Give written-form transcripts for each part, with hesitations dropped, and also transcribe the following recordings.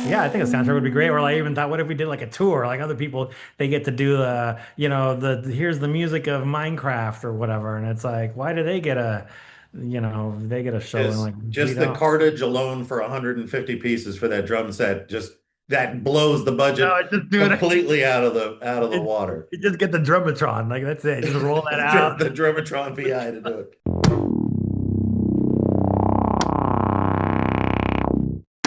yeah, I think a soundtrack would be great. Or like even thought, what if we did like a tour? Like other people, they get to do the here's the music of Minecraft or whatever, and it's like, why do they get they get a show and Just like we just the don't? cartage alone for 150 pieces for that drum set, just that blows the budget No, just do it. completely out of the It, water. it just get the Drumatron, like that's it. Just roll that out. The Drumatron PI to do it.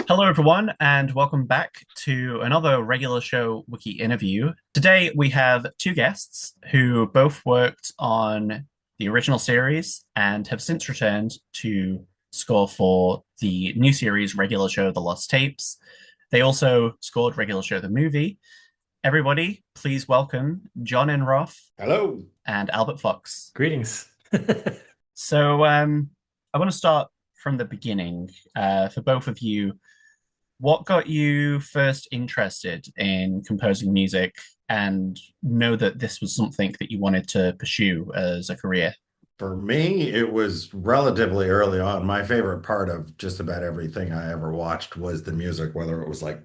Hello, everyone, and welcome back to another regular show Wiki interview. Today, we have two guests who both worked on the original series and have since returned to score for the new series regular show The Lost Tapes. They also scored regular show The Movie. Everybody, please welcome John Enroth Hello. and Albert Fox. Greetings. I want to start from the beginning. For both of you, what got you first interested in composing music and know that this was something that you wanted to pursue as a career? For me, it was relatively early on. My favorite part of just about everything I ever watched was the music, whether it was like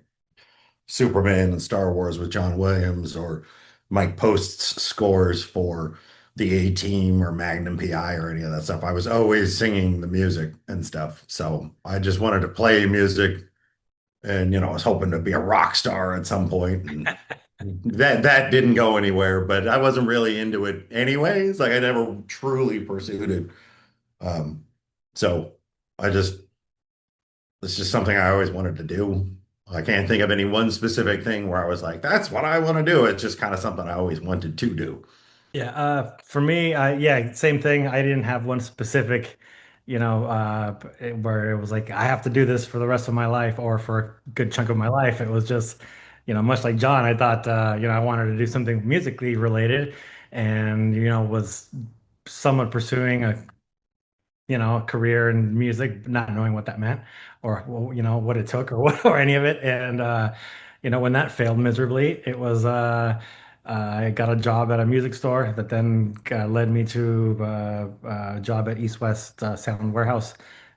Superman and Star Wars with John Williams or Mike Post's scores for the A-Team or Magnum PI or any of that stuff. I was always singing the music and stuff. So I just wanted to play music and I was hoping to be a rock star at some point, and that didn't go anywhere, but I wasn't really into it anyways. Like I never truly pursued it. Um, so I just it's just something I always wanted to do. I can't think of any one specific thing where I was like, that's what I want to do. It's just kind of something I always wanted to do. Yeah, for me, yeah, same thing. I didn't have one specific, where it was like I have to do this for the rest of my life or for a good chunk of my life. It was just, much like John, I thought, I wanted to do something musically related, and was somewhat pursuing a career in music, not knowing what that meant or well, what it took or what or any of it. And when that failed miserably, it was I got a job at a music store that then led me to a job at East West Sound Warehouse,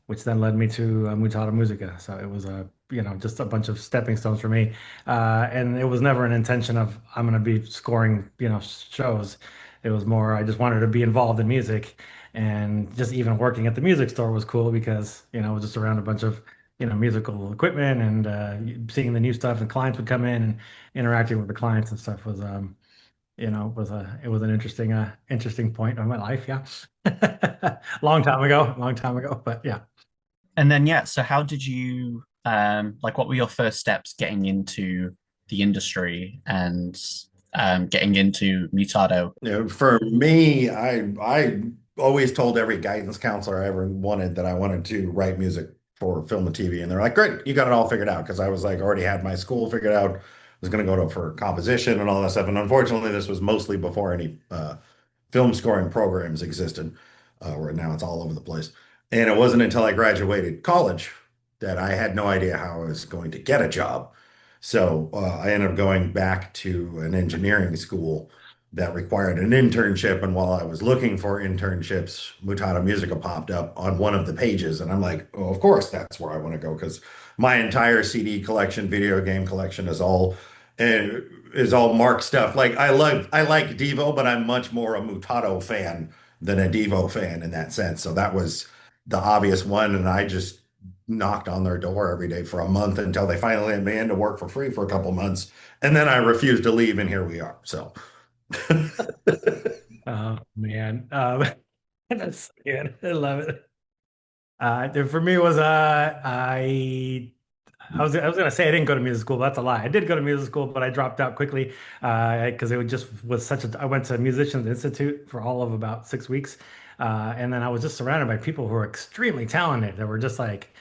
which then led me to Mutata Musica. So it was just a bunch of stepping stones for me. And it was never an intention of I'm going to be scoring, shows. It was more I just wanted to be involved in music. And just even working at the music store was cool because, it was just around a bunch of, musical equipment and seeing the new stuff and clients would come in and interacting with the clients and stuff was, it was an interesting point of my life. Yeah. Long time ago, but yeah. And then, yeah, so how did you, what were your first steps getting into the industry and getting into Mutado? For me, I always told every guidance counselor I ever wanted that I wanted to write music for film and TV, and they're like, "Great, you got it all figured out." Because I was like already had my school figured out. I was going to go to for composition and all that stuff. And unfortunately, this was mostly before any film scoring programs existed, where now it's all over the place. And it wasn't until I graduated college that I had no idea how I was going to get a job. So I ended up going back to an engineering school that required an internship. And while I was looking for internships, Mutata Musica popped up on one of the pages. And I'm like, oh, of course, that's where I want to go because my entire CD collection, video game collection is all Mark stuff. Like I like Devo, but I'm much more a Mutato fan than a Devo fan in that sense. So that was the obvious one. And I just knocked on their door every day for a month until they finally let me in to work for free for a couple months. And then I refused to leave, and here we are. So Oh man. That's so good. I love it. For me it was I was gonna say I didn't go to music school, but that's a lie. I did go to music school, but I dropped out quickly because it would just was such a. I went to Musicians Institute for all of about 6 weeks, and then I was just surrounded by people who were extremely talented. That were just like,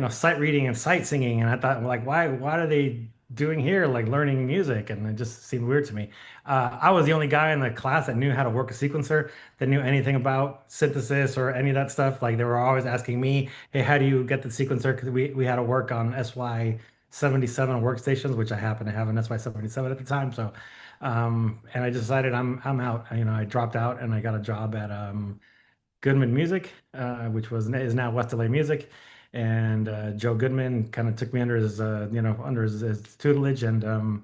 sight reading and sight singing, and I thought, like, why are they doing here, like learning music? And it just seemed weird to me. I was the only guy in the class that knew how to work a sequencer, that knew anything about synthesis or any of that stuff. Like they were always asking me, hey, how do you get the sequencer? Because we had to work on SY77 workstations, which I happen to have an SY77 at the time. So, and I decided I'm out. I dropped out and I got a job at Goodman Music, which is now West LA Music. and Joe Goodman kind of took me under his under his tutelage. And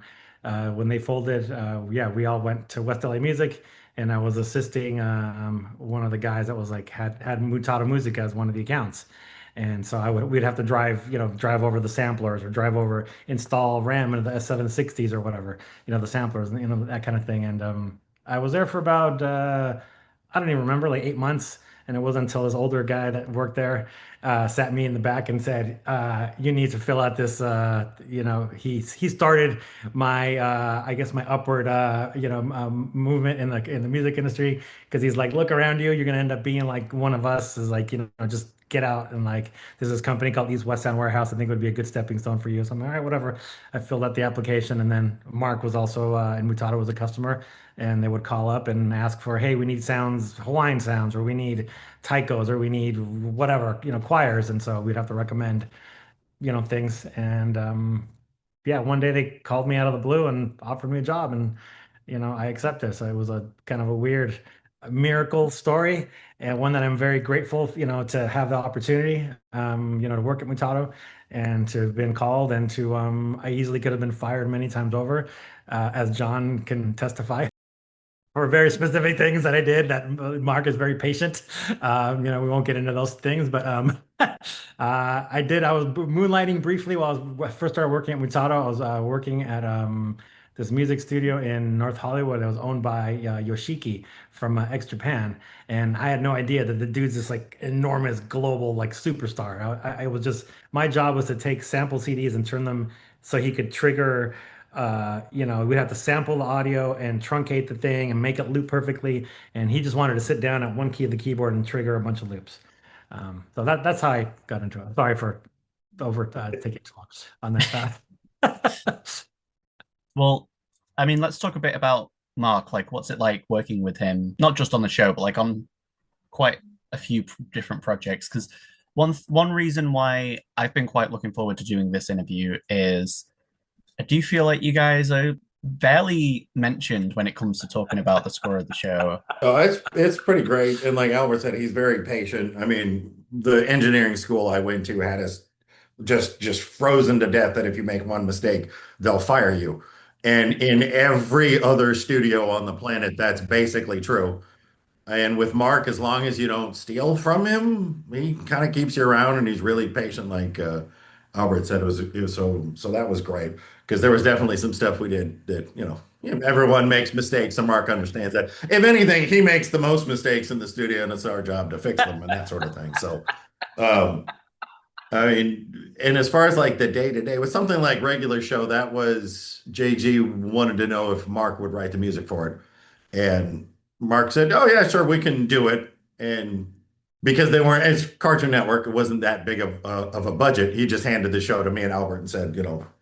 when they folded, yeah, we all went to West LA Music, and I was assisting one of the guys that was like had Mutata Music as one of the accounts. And so we'd have to drive, drive over the samplers or drive over, install RAM into the S760s or whatever, the samplers, that kind of thing. And I was there for about, I don't even remember, like 8 months. And it wasn't until this older guy that worked there sat me in the back and said, "You need to fill out this." He started my, I guess, my upward, movement in the music industry because he's like, "Look around you. You're gonna end up being like one of us." Is like, just get out and like, there's this company called East West Sound Warehouse. I think it would be a good stepping stone for you. So I'm like, all right, whatever. I filled out the application, and then Mark was also and Mutado was a customer, and they would call up and ask for, hey, we need sounds, Hawaiian sounds, or we need taikos, or we need whatever, choirs. And so we'd have to recommend, things. And yeah, one day they called me out of the blue and offered me a job, and I accepted. So it was a kind of a weird miracle story, and one that I'm very grateful, to have the opportunity, to work at Mutato and to have been called, and to I easily could have been fired many times over, as John can testify for very specific things that I did. That Mark is very patient. We won't get into those things, but I did. I was moonlighting briefly while I first started working at Mutato. I was working at this music studio in North Hollywood that was owned by Yoshiki from X Japan, and I had no idea that the dude's this like enormous global like superstar. I was just, my job was to take sample CDs and turn them so he could trigger, we'd have to sample the audio and truncate the thing and make it loop perfectly. And he just wanted to sit down at one key of the keyboard and trigger a bunch of loops. So that's how I got into it. Sorry for over taking too long on that path. Well, I mean, let's talk a bit about Mark. Like, what's it like working with him? Not just on the show, but like on quite a few different projects. Because one reason why I've been quite looking forward to doing this interview is I do feel like you guys are barely mentioned when it comes to talking about the score of the show. Oh, it's pretty great. And like Albert said, he's very patient. I mean, the engineering school I went to had us just frozen to death that if you make one mistake, they'll fire you. And in every other studio on the planet, that's basically true. And with Mark, as long as you don't steal from him, he kind of keeps you around and he's really patient. Like Albert said, it was so that was great because there was definitely some stuff we did that, everyone makes mistakes and Mark understands that. If anything, he makes the most mistakes in the studio and it's our job to fix them and that sort of thing. So, um, I mean, and as far as like the day to day with something like regular show, that was JG wanted to know if Mark would write the music for it. And Mark said, "Oh yeah, sure, we can do it." And because they weren't, as Cartoon Network, it wasn't that big of a budget. He just handed the show to me and Albert and said,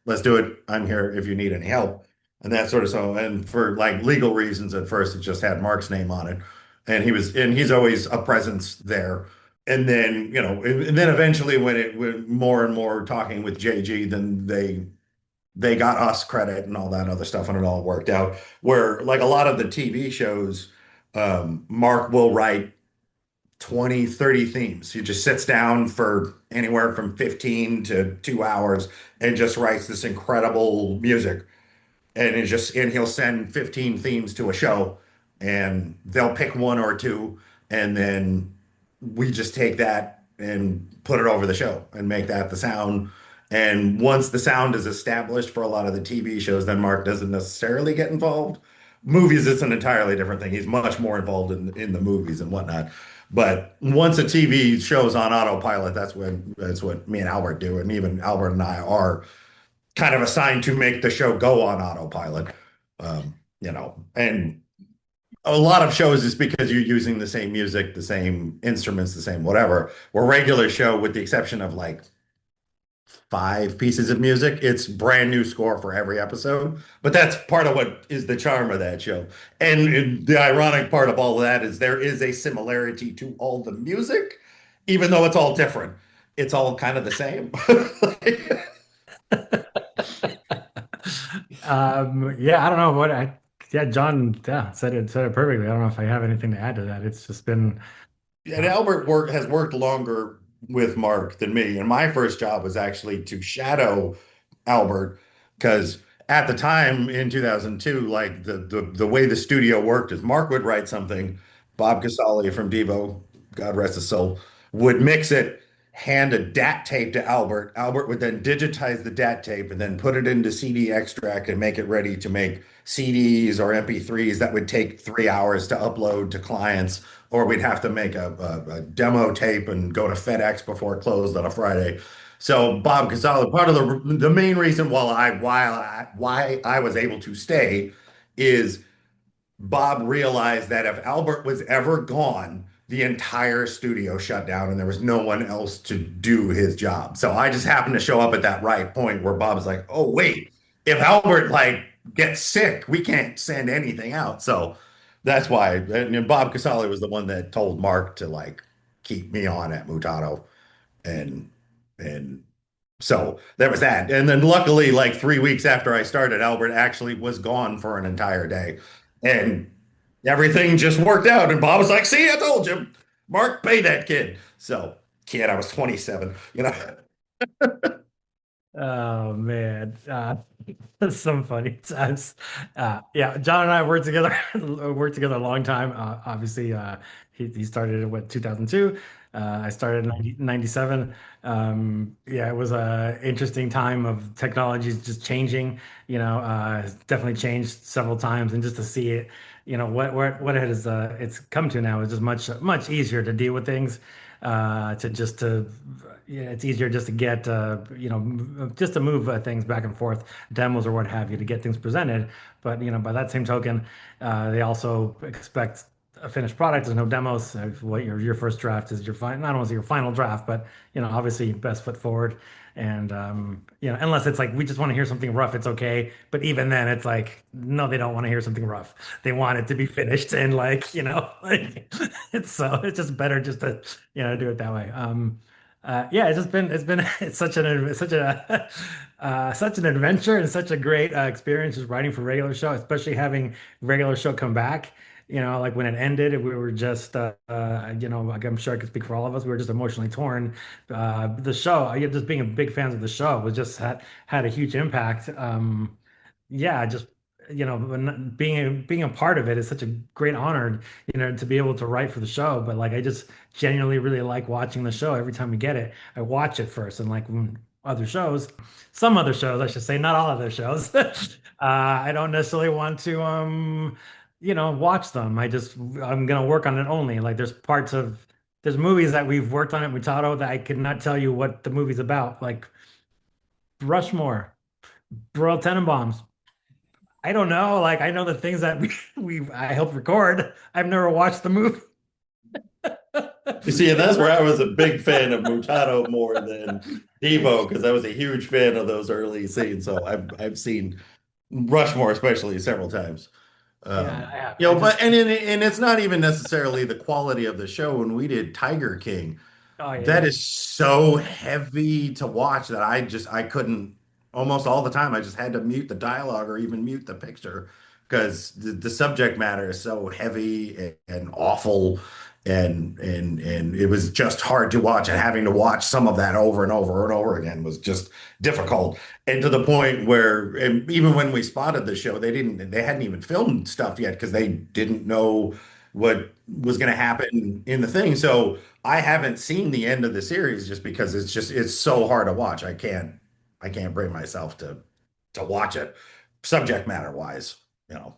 "Let's do it. I'm here if you need any help." And that sort of so. And for like legal reasons, at first it just had Mark's name on it, and he's always a presence there. And then and then eventually when it when more and more talking with JG, then they got us credit and all that other stuff, and it all worked out. Where like a lot of the TV shows, Mark will write 20, 30 themes. He just sits down for anywhere from 15 to 2 hours and just writes this incredible music and he'll send 15 themes to a show and they'll pick one or two and then we just take that and put it over the show and make that the sound. And once the sound is established for a lot of the TV shows, then Mark doesn't necessarily get involved. Movies, it's an entirely different thing. He's much more involved in the movies and whatnot. But once a TV show's on autopilot, that's what me and Albert do. And even Albert and I are kind of assigned to make the show go on autopilot. And a lot of shows is because you're using the same music, the same instruments, the same whatever. Where regular show, with the exception of like 5 pieces of music, it's brand new score for every episode. But that's part of what is the charm of that show. And the ironic part of all of that is there is a similarity to all the music, even though it's all different. It's all kind of the same. Yeah, I don't know what yeah, John, yeah, said it perfectly. I don't know if I have anything to add to that. It's just been, And Albert has worked longer with Mark than me. And my first job was actually to shadow Albert because at the time in 2002, like the way the studio worked is Mark would write something, Bob Casale from Devo, God rest his soul, would mix it, hand a DAT tape to Albert. Albert would then digitize the DAT tape and then put it into CD extract and make it ready to make CDs or MP3s that would take 3 hours to upload to clients, or we'd have to make a demo tape and go to FedEx before it closed on a Friday. So Bob Casale, part of the main reason why I was able to stay is Bob realized that if Albert was ever gone, the entire studio shut down and there was no one else to do his job. So I just happened to show up at that right point where Bob's like, "Oh wait, if Albert like gets sick, we can't send anything out." So that's why. And Bob Casale was the one that told Mark to like keep me on at Mutato, and and so there was that. And then luckily, like 3 weeks after I started, Albert actually was gone for an entire day. And everything just worked out. And Bob was like, see, I told you, Mark, pay that kid. So, kid, I was 27, you know. Oh man, that's some funny times. Yeah, John and I worked together worked together a long time. Obviously, he started in what 2002. I started in 97. Yeah, it was a interesting time of technologies just changing. It's definitely changed several times, and just to see it, what it has it's come to now is just much easier to deal with things. To just to Yeah, it's easier just to get just to move things back and forth, demos or what have you, to get things presented. But by that same token, they also expect a finished product. There's no demos. What your first draft is your final, not only your final draft, but obviously best foot forward. And unless it's like we just want to hear something rough, it's okay. But even then, it's like no, they don't want to hear something rough. They want it to be finished and like it's just better just to do it that way. Yeah, it's been it's such an adventure and such a great experience just writing for regular show, especially having regular show come back. Like when it ended, we were just like I'm sure I could speak for all of us. We were just emotionally torn. The show, just being a big fans of the show, was just had a huge impact. Yeah, just being a part of it is such a great honor, to be able to write for the show. But like I just genuinely really like watching the show. Every time we get it, I watch it first. And like when some other shows, I should say, not all of their shows, I don't necessarily want to watch them. I'm gonna work on it only. Like there's movies that we've worked on at Mutato that I could not tell you what the movie's about, like Rushmore, Royal Tenenbaums. I don't know. Like I know the things that I helped record. I've never watched the movie. You see, and that's where I was a big fan of Mutato more than Devo because I was a huge fan of those early scenes. So I've seen Rushmore especially several times. Yeah, I have. But and it's not even necessarily the quality of the show. When we did Tiger King, Oh that yeah. is so heavy to watch that I couldn't almost all the time. I just had to mute the dialogue or even mute the picture because the subject matter is so heavy and awful and it was just hard to watch, and having to watch some of that over and over and over again was just difficult. And to the point where and even when we spotted the show, they hadn't even filmed stuff yet because they didn't know what was going to happen in the thing. So I haven't seen the end of the series just because it's so hard to watch. I can't bring myself to watch it subject matter wise, you know.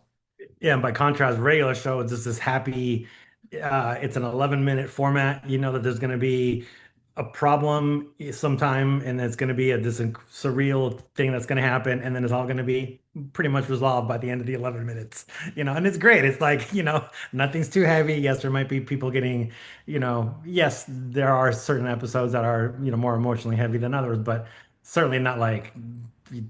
Yeah, and by contrast, regular show is just this happy, it's an 11-minute format. You know that there's going to be a problem sometime, and it's going to be this surreal thing that's going to happen, and then it's all going to be pretty much resolved by the end of the 11 minutes. And it's great. It's like, nothing's too heavy. Yes, there might be people getting, yes, there are certain episodes that are, more emotionally heavy than others, but certainly not like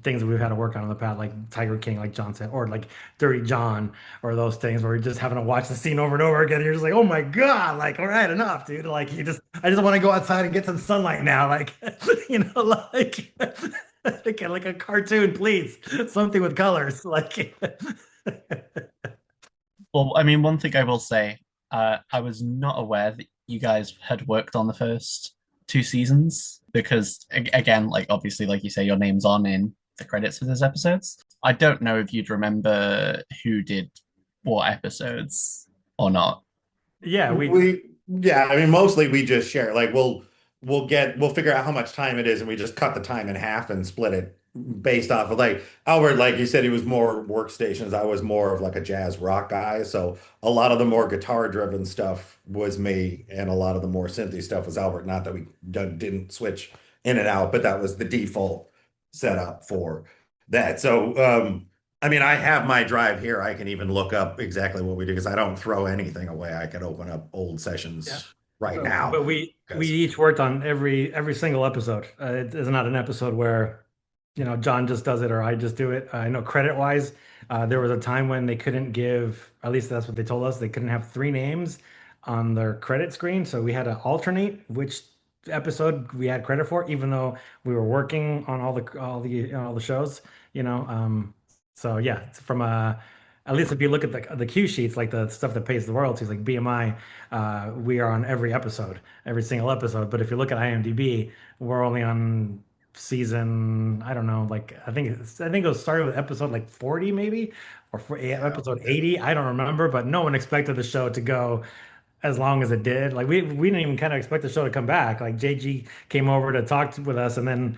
things that we've had to work on in the past, like Tiger King, like John said, or like Dirty John, or those things where you're just having to watch the scene over and over again. And you're just like, oh my God, like, all right, enough, dude. Like, I just want to go outside and get some sunlight now. Like, like, like a cartoon, please. Something with colors. Like, Well, I mean, one thing I will say, I was not aware that you guys had worked on the first two seasons because again, like obviously, like you say, your name's on in the credits for those episodes. I don't know if you'd remember who did what episodes or not. Yeah, Yeah, I mean, mostly we just share. Like we'll figure out how much time it is, and we just cut the time in half and split it based off of like Albert, like you said, he was more workstations. I was more of like a jazz rock guy. So a lot of the more guitar driven stuff was me, and a lot of the more synthy stuff was Albert. Not that we didn't switch in and out, but that was the default setup for that. So I mean, I have my drive here. I can even look up exactly what we do because I don't throw anything away. I can open up old yeah. sessions right But now we because, each worked on every single episode. It is not an episode where, John just does it or I just do it. I know credit wise, there was a time when they couldn't give, at least that's what they told us, they couldn't have three names on their credit screen. So we had to alternate which episode we had credit for, even though we were working on all the shows, you know. So yeah, it's from at least if you look at the cue sheets, like the stuff that pays the royalties, like BMI, we are on every episode, every single episode. But if you look at IMDb, we're only on season, I don't know, like I think it was started with episode like 40 maybe, or yeah. episode 80. I don't remember, but no one expected the show to go as long as it did. Like we didn't even kind of expect the show to come back. Like JG came over to talk with us and then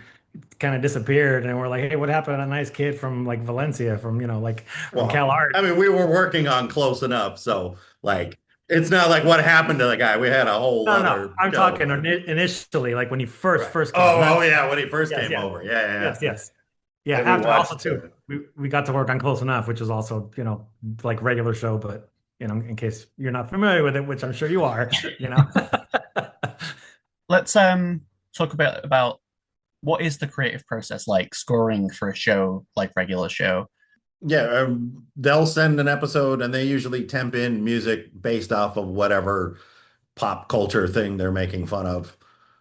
kind of disappeared, and we're like, hey, what happened to that nice kid from like Valencia, from like from Well, Cal Art? I mean, we were working on close enough, so like it's not like what happened to the guy. We had a whole No, no, other I'm show talking going. initially, like when he first Right. first came, not Oh, yeah, when he first yes, came yes, over. Yeah, yeah, yes, yeah. yes. Yeah, And we after also watched too, we got to work on Close Enough, which is also, like regular show, but in case you're not familiar with it, which I'm sure you are, you know. Let's talk about what is the creative process like scoring for a show like regular show. yeah, they'll send an episode and they usually temp in music based off of whatever pop culture thing they're making fun of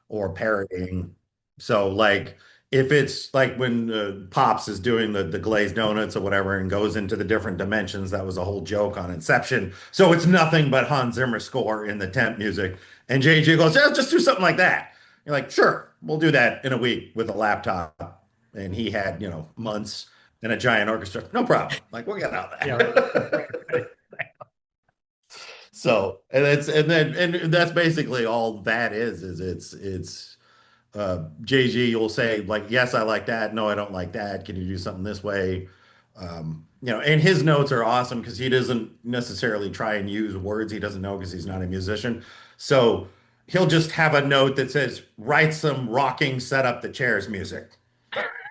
or parodying. So like if it's like when Pops is doing the glazed donuts or whatever and goes into the different dimensions, that was a whole joke on Inception. So it's nothing but Hans Zimmer score in the temp music. And JG goes, yeah, just do something like that. You're like, sure, we'll do that in a week with a laptop. And he had, months and a giant orchestra. No problem. Like, we'll get out of Yeah, right, right, that. right. So, and that's basically all that is it's JG will say like, yes, I like that. No, I don't like that. Can you do something this way? And his notes are awesome because he doesn't necessarily try and use words he doesn't know because he's not a musician. So he'll just have a note that says, write some rocking set up the chairs music.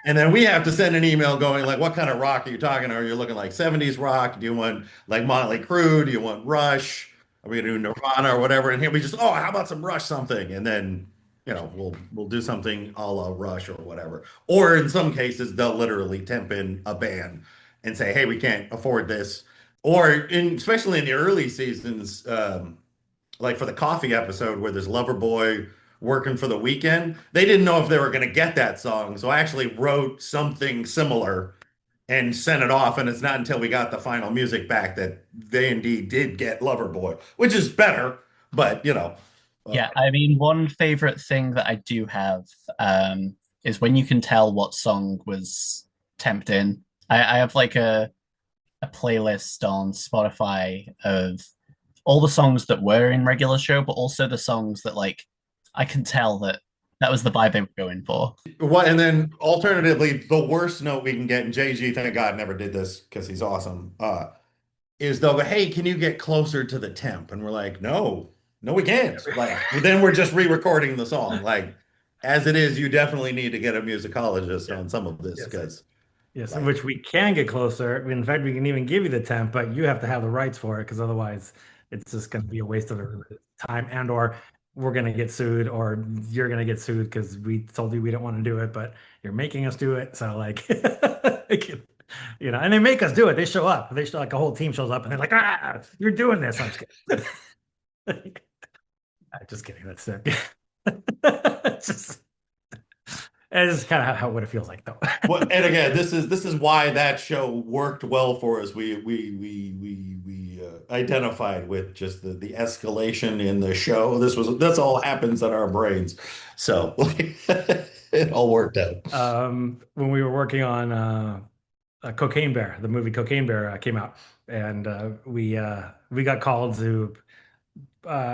And then we have to send an email going like, what kind of rock are you talking? Are you looking like 70s rock? Do you want like Motley Crue? Do you want Rush? Are we gonna do Nirvana or whatever? And here we just, oh, how about some Rush something? And then, we'll do something a la Rush or whatever. Or in some cases, they'll literally temp in a band and say, hey, we can't afford this. Or especially in the early seasons, like for the coffee episode where there's Loverboy working for the weekend, they didn't know if they were going to get that song. So I actually wrote something similar and sent it off. And it's not until we got the final music back that they indeed did get Loverboy, which is better. But, Yeah, I mean, one favorite thing that I do have is when you can tell what song was temped in. I have like a playlist on Spotify of all the songs that were in regular show, but also the songs that like I can tell that that was the vibe they were going for. what, and then alternatively, the worst note we can get, and JG, thank God, never did this because he's awesome. Is they'll go, hey, can you get closer to the temp? And we're like, no, no, we can't. Like, then we're just re-recording the song. Like, as it is, you definitely need to get a musicologist Yeah. on some of this Yes. because, Yes, in like, which we can get closer. In fact, we can even give you the temp, but you have to have the rights for it because otherwise it's just going to be a waste of everybody's time, and or we're going to get sued, or you're going to get sued because we told you we didn't want to do it, but you're making us do it. So like, and they make us do it. They show up. They show like a whole team shows up and they're like, you're doing this. I'm just kidding. I'm just kidding. That's it. Just It's kind of how what it feels like though. Well, and again, this is why that show worked well for us. We identified with just the escalation in the show. This all happens in our brains, so it all worked out. When we were working on Cocaine Bear, the movie Cocaine Bear came out, and we got called to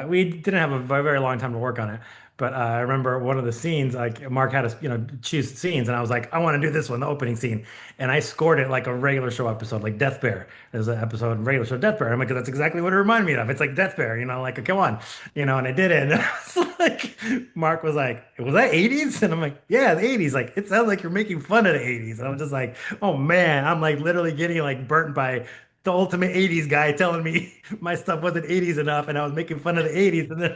we didn't have a very long time to work on it, but I remember one of the scenes, like Mark had us, choose scenes, and I was like, I want to do this one, the opening scene, and I scored it like a regular show episode, like Death Bear. There's an episode in regular show Death Bear. I'm like, that's exactly what it reminded me of. It's like Death Bear, like, come on, and I did it, and I was like, Mark was like, was that 80s? And I'm like, yeah, the 80s. Like, it sounds like you're making fun of the 80s. And I'm just like, oh man, I'm like literally getting like burnt by the ultimate 80s guy telling me my stuff wasn't 80s enough and I was making fun of the 80s. And then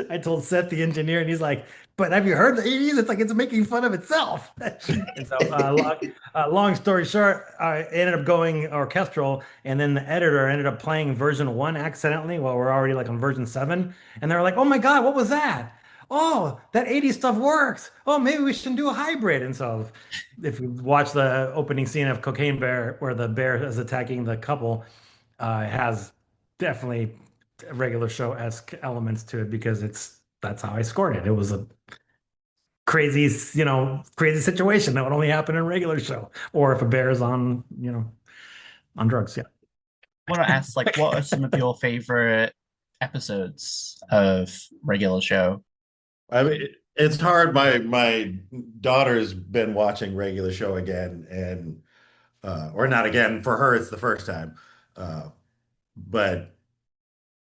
I told Seth, the engineer, and he's like, but have you heard the 80s? It's like it's making fun of itself. And so, long story short, I ended up going orchestral, and then the editor ended up playing version one accidentally while we're already like on version seven. And they were like, oh my God, what was that? Oh, that 80s stuff works. Oh, maybe we should do a hybrid. And so if you watch the opening scene of Cocaine Bear, where the bear is attacking the couple, it has definitely regular show-esque elements to it because that's how I scored it. It was a crazy, crazy situation that would only happen in regular show, or if a bear is on drugs. Yeah. I want to ask, like, what are some of your favorite episodes of regular show? I mean, it's hard. My daughter's been watching regular show again, and or not again. For her, it's the first time. Uh, but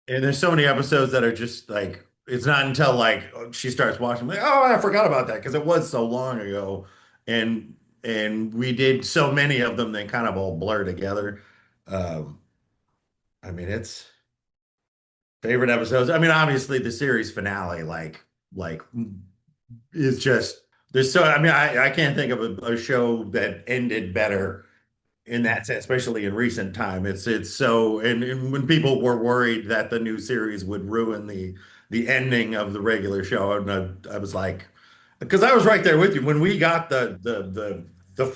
and there's so many episodes that are just like it's not until like she starts watching, like, oh, I forgot about that because it was so long ago, and we did so many of them, they kind of all blur together. Um, I mean, it's favorite episodes. I mean, obviously the series finale, like is just there's so. I mean, I can't think of a show that ended better in that sense, especially in recent time. It's so and when people were worried that the new series would ruin the ending of the regular show, and I was like, because I was right there with you when we got the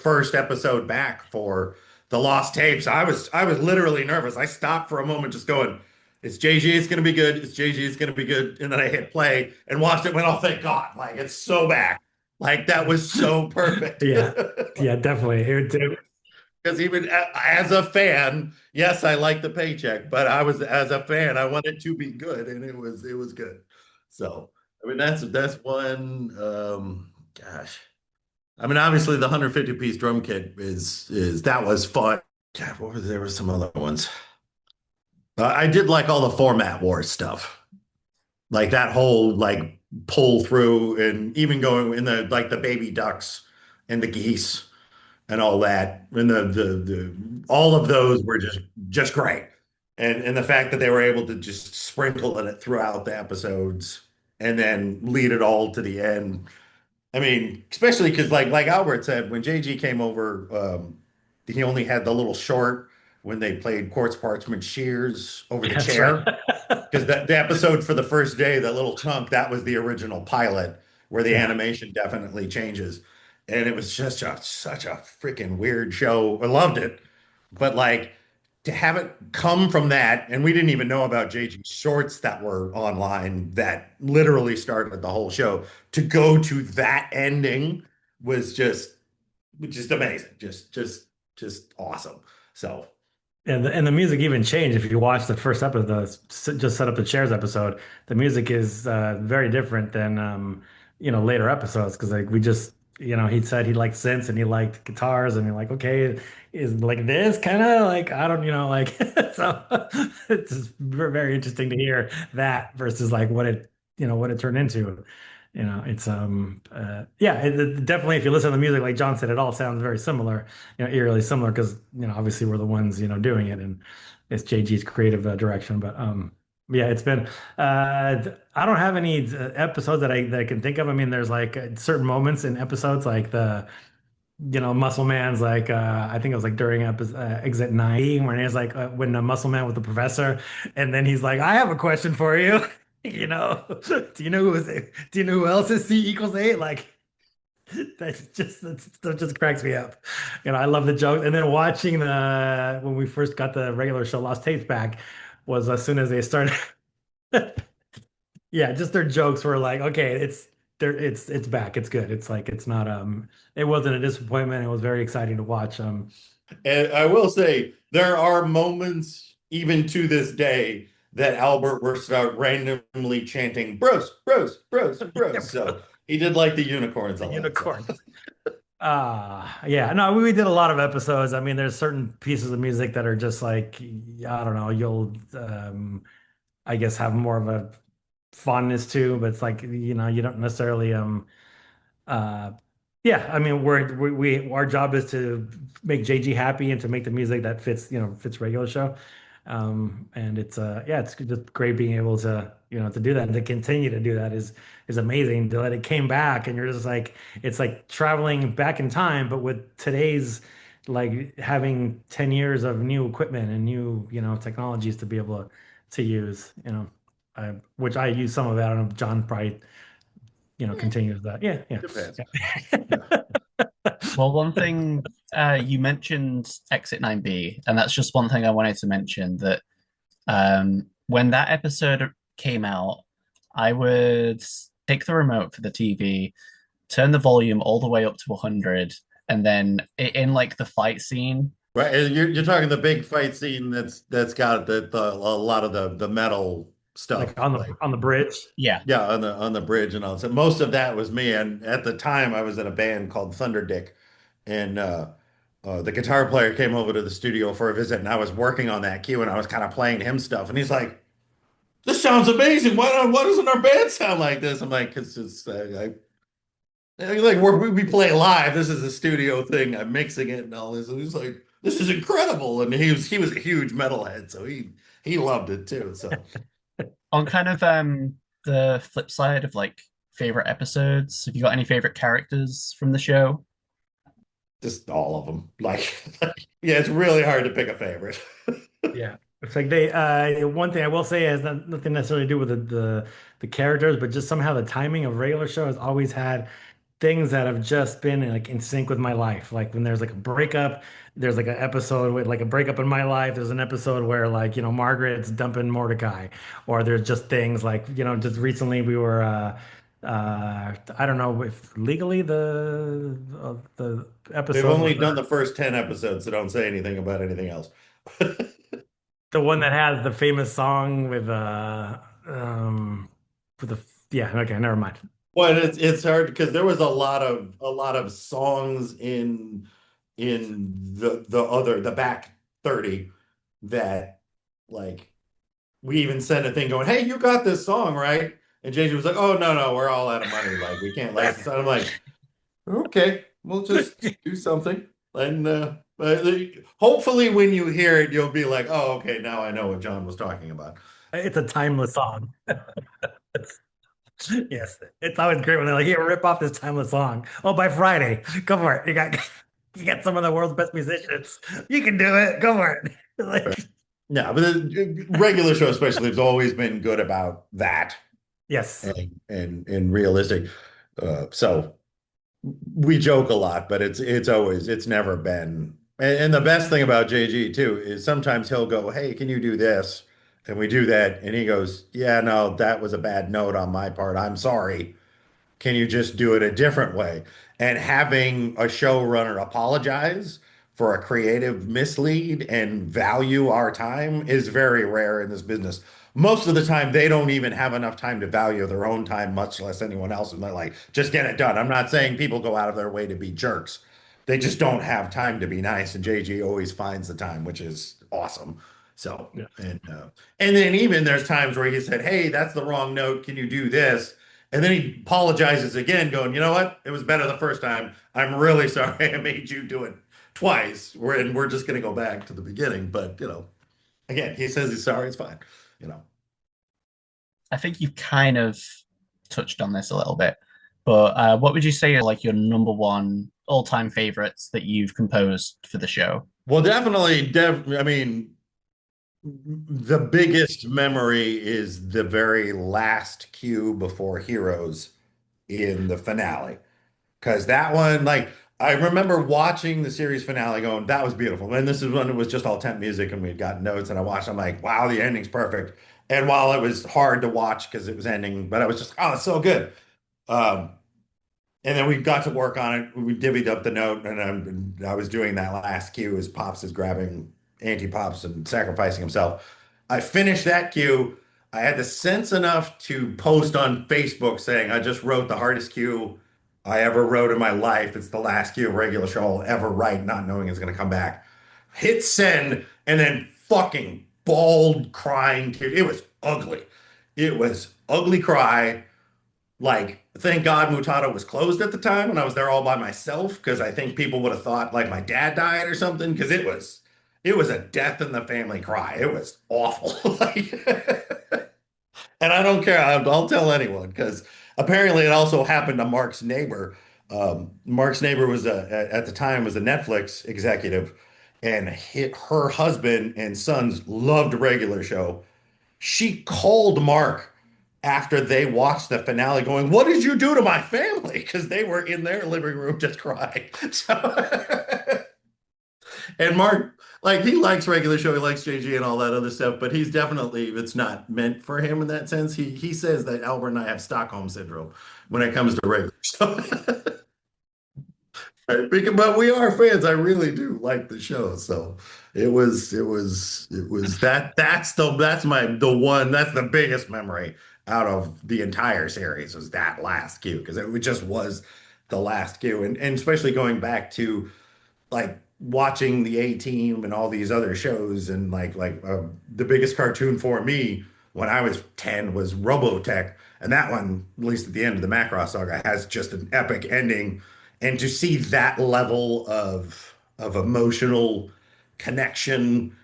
first episode back for the lost tapes. I was literally nervous. I stopped for a moment, just going, "It's JG. It's gonna be good. It's JG. It's gonna be good." And then I hit play and watched it. Went, "Oh, thank God! Like it's so back. Like that was so perfect." Yeah. Yeah, definitely. Because even as a fan, yes, I like the paycheck, but I was as a fan, I wanted to be good, and it was good. So I mean, that's one. Gosh, I mean, obviously the 150 piece drum kit is that was fun. God, there were some other ones. I did like all the format war stuff, like that whole like pull through, and even going in the like the baby ducks and the geese and all that. And the all of those were just great. And the fact that they were able to just sprinkle in it throughout the episodes and then lead it all to the end. I mean, especially because like Albert said, when JG came over, he only had the little short when they played Quartz Parchment Shears over the That's right. chair. Because the episode for the first day, that little chunk, that was the original pilot where the Yeah. animation definitely changes. And it was just such a freaking weird show. I loved it. But like to have it come from that, and we didn't even know about JG's shorts that were online that literally started the whole show. To go to that ending was just amazing. Just awesome. So And the music even changed if you watch the first episode, just set up the chairs episode. The music is very different than later episodes because like we just he said he liked synths and he liked guitars and you're like okay is like this kind of like I don't like so it's just very interesting to hear that versus like what it turned into. It's yeah, definitely if you listen to the music, like John said, it all sounds very similar, eerily similar because obviously we're the ones doing it and it's JG's creative direction. But yeah, it's been I don't have any episodes that I can think of. I mean, there's like certain moments in episodes like the Muscle Man's like I think it was like during episode Exit 90 when he's like when the Muscle Man with the professor and then he's like I have a question for you. Do you know who else is C equals 8? Like That just cracks me up. I love the joke. And then watching the when we first got the regular show Lost Tapes back was as soon as they started. Yeah, just their jokes were like, okay, it's back. It's good. It's like it's not it wasn't a disappointment. It was very exciting to watch. And I will say there are moments, even to this day, that Albert will start randomly chanting "Bros, bros, bros, bros." So he did like the unicorns a The lot. So unicorns. Yeah, no, we did a lot of episodes. I mean, there's certain pieces of music that are just like, I don't know, you'll I guess have more of a fondness to, but it's like, you don't necessarily uh yeah, I mean our job is to make JG happy and to make the music that fits regular show. And it's yeah, it's just great being able to do that and to continue to do that is amazing. To let it came back and you're just like it's like traveling back in time, but with today's like having 10 years of new equipment and new, technologies to be able to use, which I use some of that. I don't know, John probably eh, continues that. Yeah, yeah. depends. Yeah. Yeah. Well, one thing you mentioned Exit 9B, and that's just one thing I wanted to mention that when that episode came out, I would take the remote for the TV, turn the volume all the way up to 100, and then in like the fight scene. Right. And you're talking the big fight scene that's got a lot of the metal Like stuff. on the Like on the bridge. Yeah. yeah, on the bridge and all. So most of that was me. And at the time I was in a band called Thunder Dick. And the guitar player came over to the studio for a visit, and I was working on that cue, and I was kind of playing him stuff, and he's like, "This sounds amazing. Why doesn't our band sound like this?" I'm like, "Cause it's like we play live. This is a studio thing. I'm mixing it and all this." And he's like, "This is incredible." And he was a huge metalhead, so he loved it too. So On kind of the flip side of like favorite episodes, have you got any favorite characters from the show? just all of them. Like yeah, it's really hard to pick a favorite. Yeah. It's like one thing I will say has nothing necessarily to do with the characters, but just somehow the timing of regular show has always had things that have just been like in sync with my life. Like when there's like a breakup, there's like an episode with like a breakup in my life. There's an episode where like, Margaret's dumping Mordecai, or there's just things like, just recently we were I don't know if legally the They've episode only was done the first 10 episodes, so don't say anything about anything else. the one that has the famous song with the yeah, okay, never mind. Well, it's hard because there was a lot of songs in the back 30 that like we even sent a thing going, "Hey, you got this song, right?" And JJ was like, "Oh no, no, we're all out of money. Like we can't license it." I'm like, "Okay, we'll just do something." And hopefully when you hear it, you'll be like, "Oh, okay, now I know what John was talking about." It's a timeless song. Yes, it's always great when they're like, "Here, rip off this timeless song." Oh, by Friday, go for it. You got some of the world's best musicians. You can do it. Go for it. Like, Yeah, but the regular show especially has always been good about that yes, and realistic. So we joke a lot, but it's never been. And the best thing about JG too is sometimes he'll go, "Hey, can you do this?" And we do that, and he goes, "Yeah, no, that was a bad note on my part. I'm sorry. Can you just do it a different way?" And having a showrunner apologize for a creative mislead and value our time is very rare in this business. Most of the time, they don't even have enough time to value their own time, much less anyone else. And they're like, just get it done. I'm not saying people go out of their way to be jerks. They just don't have time to be nice. And JG always finds the time, which is awesome. So, yeah. and then even there's times where he said, "Hey, that's the wrong note. Can you do this?" And then he apologizes again, going, "You know what? It was better the first time. I'm really sorry I made you do it twice. We're just going to go back to the beginning." But, again, he says he's sorry. It's fine. You know, I think you've kind of touched on this a little bit, but what would you say are like your number one all-time favorites that you've composed for the show? well, definitely, I mean, the biggest memory is the very last cue before Heroes in the finale. Because that one, like, I remember watching the series finale going, that was beautiful. And this is when it was just all temp music and we'd got notes and I watched, I'm like, wow, the ending's perfect. And while it was hard to watch because it was ending, but I was just, oh, it's so good. Um, and then we got to work on it. We divvied up the note, and I was doing that last cue as Pops is grabbing anti-Pops and sacrificing himself. I finished that cue. I had the sense enough to post on Facebook saying, I just wrote the hardest cue I ever wrote in my life. It's the last cue of a regular show I'll ever write, not knowing it's going to come back. Hit send, and then fucking bawled, crying tears. It was ugly. It was ugly cry. Like, thank God Mutata was closed at the time when I was there all by myself, because I think people would have thought like my dad died or something, because it was a death in the family cry. It was awful. Like, and I don't care. I'll tell anyone because apparently it also happened to Mark's neighbor. Mark's neighbor was at the time was a Netflix executive, and her husband and sons loved regular show. She called Mark after they watched the finale, going, "What did you do to my family?" Because they were in their living room just crying. So, and Mark, like, he likes regular show, he likes JG and all that other stuff, but he's definitely it's not meant for him in that sense. He says that Albert and I have Stockholm syndrome when it comes to regular show. Right, but we are fans. I really do like the show. So it was that's one that's the biggest memory out of the entire series was that last cue because it just was the last cue and especially going back to like watching the A Team and all these other shows and the biggest cartoon for me when I was 10 was Robotech and that one at least at the end of the Macross saga has just an epic ending and to see that level of emotional connection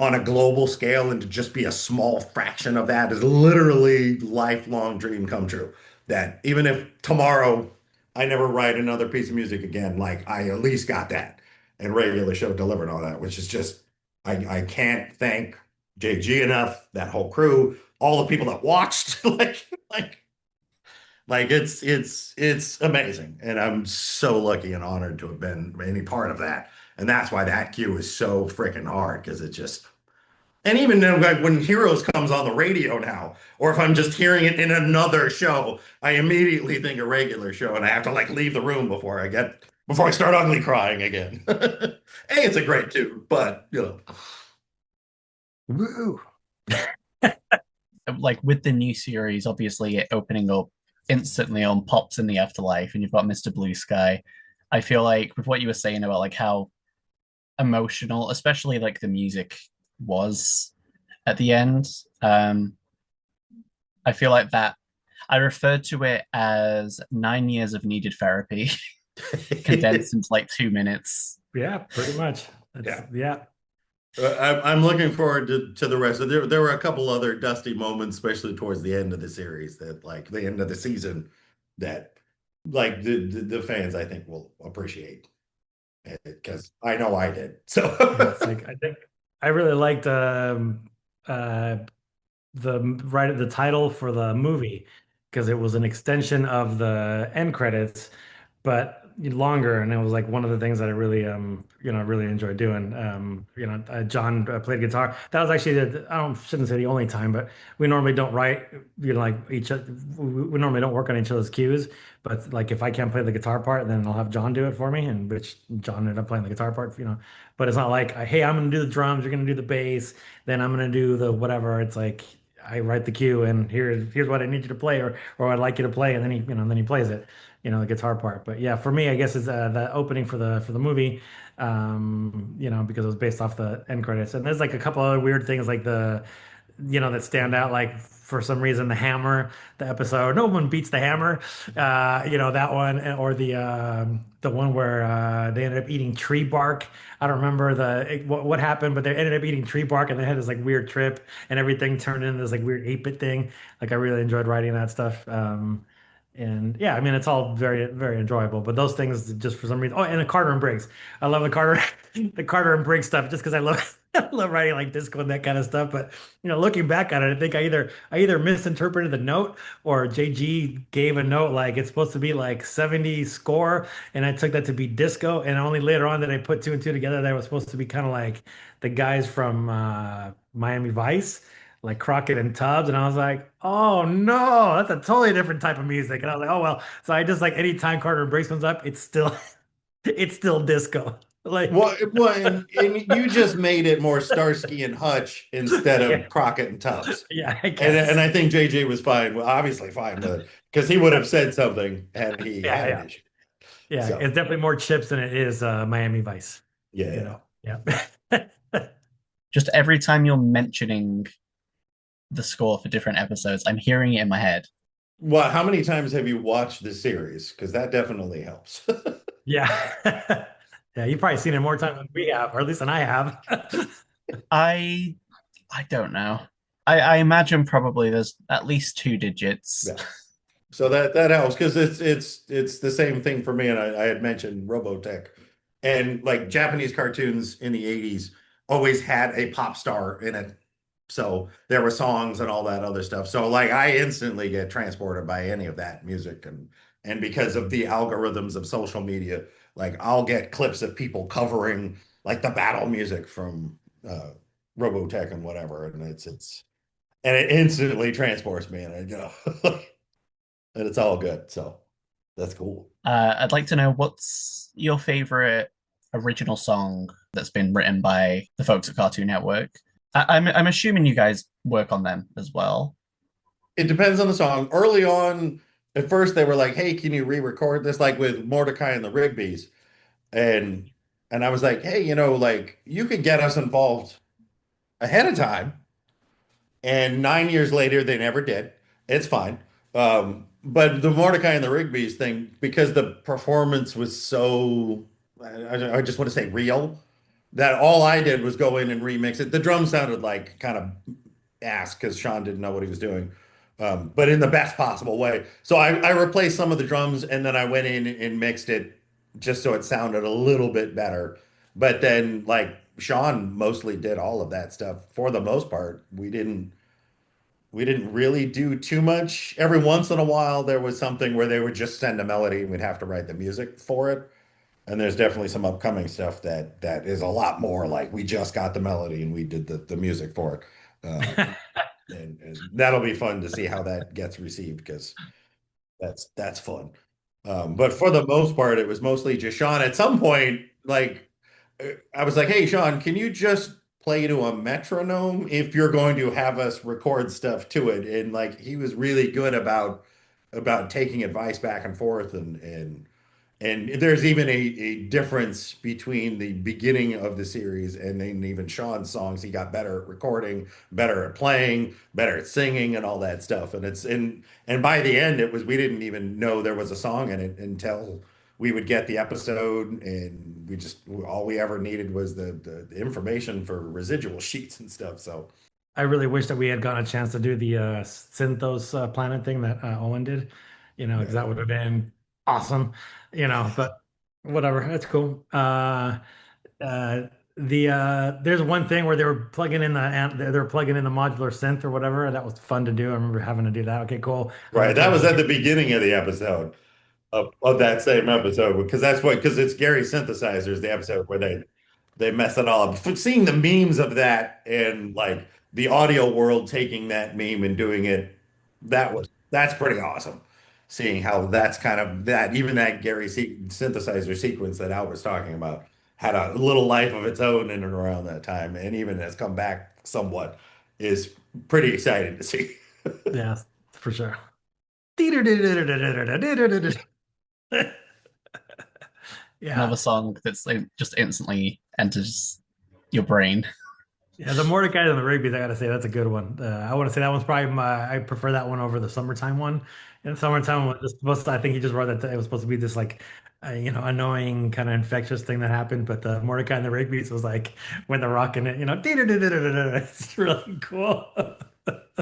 on a global scale and to just be a small fraction of that is literally lifelong dream come true. That even if tomorrow I never write another piece of music again, like I at least got that. And regular show delivered on that, which is just I can't thank JG enough, that whole crew, all the people that watched, like it's amazing. And I'm so lucky and honored to have been any part of that. And that's why that cue is so freaking hard because it just and even then, like when Heroes comes on the radio now, or if I'm just hearing it in another show, I immediately think a regular show, and I have to like leave the room before I start ugly crying again. Hey, it's a great tune, but woo. Like with the new series, obviously it opening up instantly on Pops in the Afterlife, and you've got Mr. Blue Sky. I feel like with what you were saying about like how emotional, especially like the music was at the end. I feel like that I referred to it as 9 years of needed therapy condensed into like 2 minutes. Yeah, pretty much. That's Yeah. yeah. I'm looking forward to the rest. There were a couple other dusty moments, especially towards the end of the series, that like the end of the season, that like the fans I think will appreciate because I know I did. Yeah, it's So like I think I really liked uh the right at the title for the movie because it was an extension of the end credits, but longer, and it was like one of the things that I really really enjoyed doing. John played guitar. That was actually I don't shouldn't say the only time, but we normally don't write like we normally don't work on each other's cues. But like if I can't play the guitar part, then I'll have John do it for me, and which John ended up playing the guitar part, But it's not like, hey, I'm gonna do the drums, you're gonna do the bass, then I'm gonna do the whatever. It's like I write the cue and here's what I need you to play or I'd like you to play and then he plays it, the guitar part. But yeah, for me, I guess it's the opening for the movie, because it was based off the end credits. And there's like a couple other weird things like that stand out. Like for some reason, the hammer, the episode, no one beats the hammer, that one, or the one where they ended up eating tree bark. I don't remember what happened, but they ended up eating tree bark and they had this like weird trip and everything turned into this like weird 8-bit thing. Like I really enjoyed writing that stuff. And yeah, I mean, it's all very, very enjoyable. But those things, just for some reason, oh, and the Carter and Briggs. I love the Carter, the Carter and Briggs stuff, just because I love, I love writing like disco and that kind of stuff. But looking back at it, I think I either misinterpreted the note or JG gave a note like it's supposed to be like 70 score, and I took that to be disco. And only later on that I put two and two together that it was supposed to be kind of like the guys from Miami Vice, like Crockett and Tubbs, and I was like, oh no, that's a totally different type of music. And I was like, oh well. So I just like anytime Carter and Briggs comes up, it's still it's still disco. Like And you just made it more Starsky and Hutch instead yeah, of Crockett and Tubbs. yeah, I And guess. I think JJ was fine, well, obviously fine, because he would have said something and he Yeah, had an yeah. issue. Yeah. So It's definitely more chips than it is Miami Vice, yeah, you yeah. know. Yeah. Just every time you're mentioning the score for different episodes, I'm hearing it in my head. Well, how many times have you watched the series? Because that definitely helps. Yeah. Yeah, you've probably seen it more times than we have, or at least than I have. I I don't know. I imagine probably there's at least two digits. Yeah. So that helps because it's the same thing for me. And I had mentioned Robotech and like Japanese cartoons in the 80s always had a pop star in it. So there were songs and all that other stuff. So like I instantly get transported by any of that music and because of the algorithms of social media, like I'll get clips of people covering like the battle music from Robotech and whatever. And it's and it instantly transports me and I go and it's all good. So that's cool. I'd like to know what's your favorite original song that's been written by the folks at Cartoon Network. I'm assuming you guys work on them as well. It depends on the song. Early on, at first they were like, "Hey, can you re-record this?" Like with Mordecai and the Rigby's, and and I was like, "Hey, like you could get us involved ahead of time." And 9 years later, they never did. It's fine. But the Mordecai and the Rigby's thing, because the performance was so, I just want to say real, that all I did was go in and remix it. The drums sounded like kind of ass because Sean didn't know what he was doing, but in the best possible way. So I replaced some of the drums and then I went in and mixed it just so it sounded a little bit better. But then, like, Sean mostly did all of that stuff for the most part. We didn't really do too much. Every once in a while, there was something where they would just send a melody and we'd have to write the music for it. And there's definitely some upcoming stuff that is a lot more like we just got the melody and we did the music for it. And that'll be fun to see how that gets received because that's fun. But for the most part, it was mostly just Sean. At some point, like I was like, "Hey, Sean, can you just play to a metronome if you're going to have us record stuff to it?" And like he was really good about taking advice back and forth and there's even a difference between the beginning of the series and then even Sean's songs. He got better at recording, better at playing, better at singing, and all that stuff. And by the end, it was we didn't even know there was a song in it until we would get the episode, and we just all we ever needed was the information for residual sheets and stuff. So I really wish that we had gotten a chance to do the Synthos planet thing that Owen did, because yeah. that would have been awesome, but whatever, that's cool. There's one thing where they were plugging in the modular synth or whatever. And that was fun to do. I remember having to do that. Okay, cool. I'm Right, gonna that plug was this at in. the beginning of the episode. Of that same episode because because it's Gary synthesizers the episode where they mess it all up. Seeing the memes of that and like the audio world taking that meme and doing it, that's pretty awesome. Seeing how that's kind of that even that synthesizer sequence that Al was talking about had a little life of its own in and around that time, and even has come back somewhat is pretty exciting to see. Yeah, for sure. Another Yeah. song that's like, just instantly enters your brain. Yeah, the Mordecai and the Rigby's, I gotta say that's a good one. I want to say that one's probably I prefer that one over the summertime one. And the summertime was just supposed to, I think he just wrote that it was supposed to be this like, annoying kind of infectious thing that happened. But the Mordecai and the Rigby's was like when they're rocking it, it's really cool.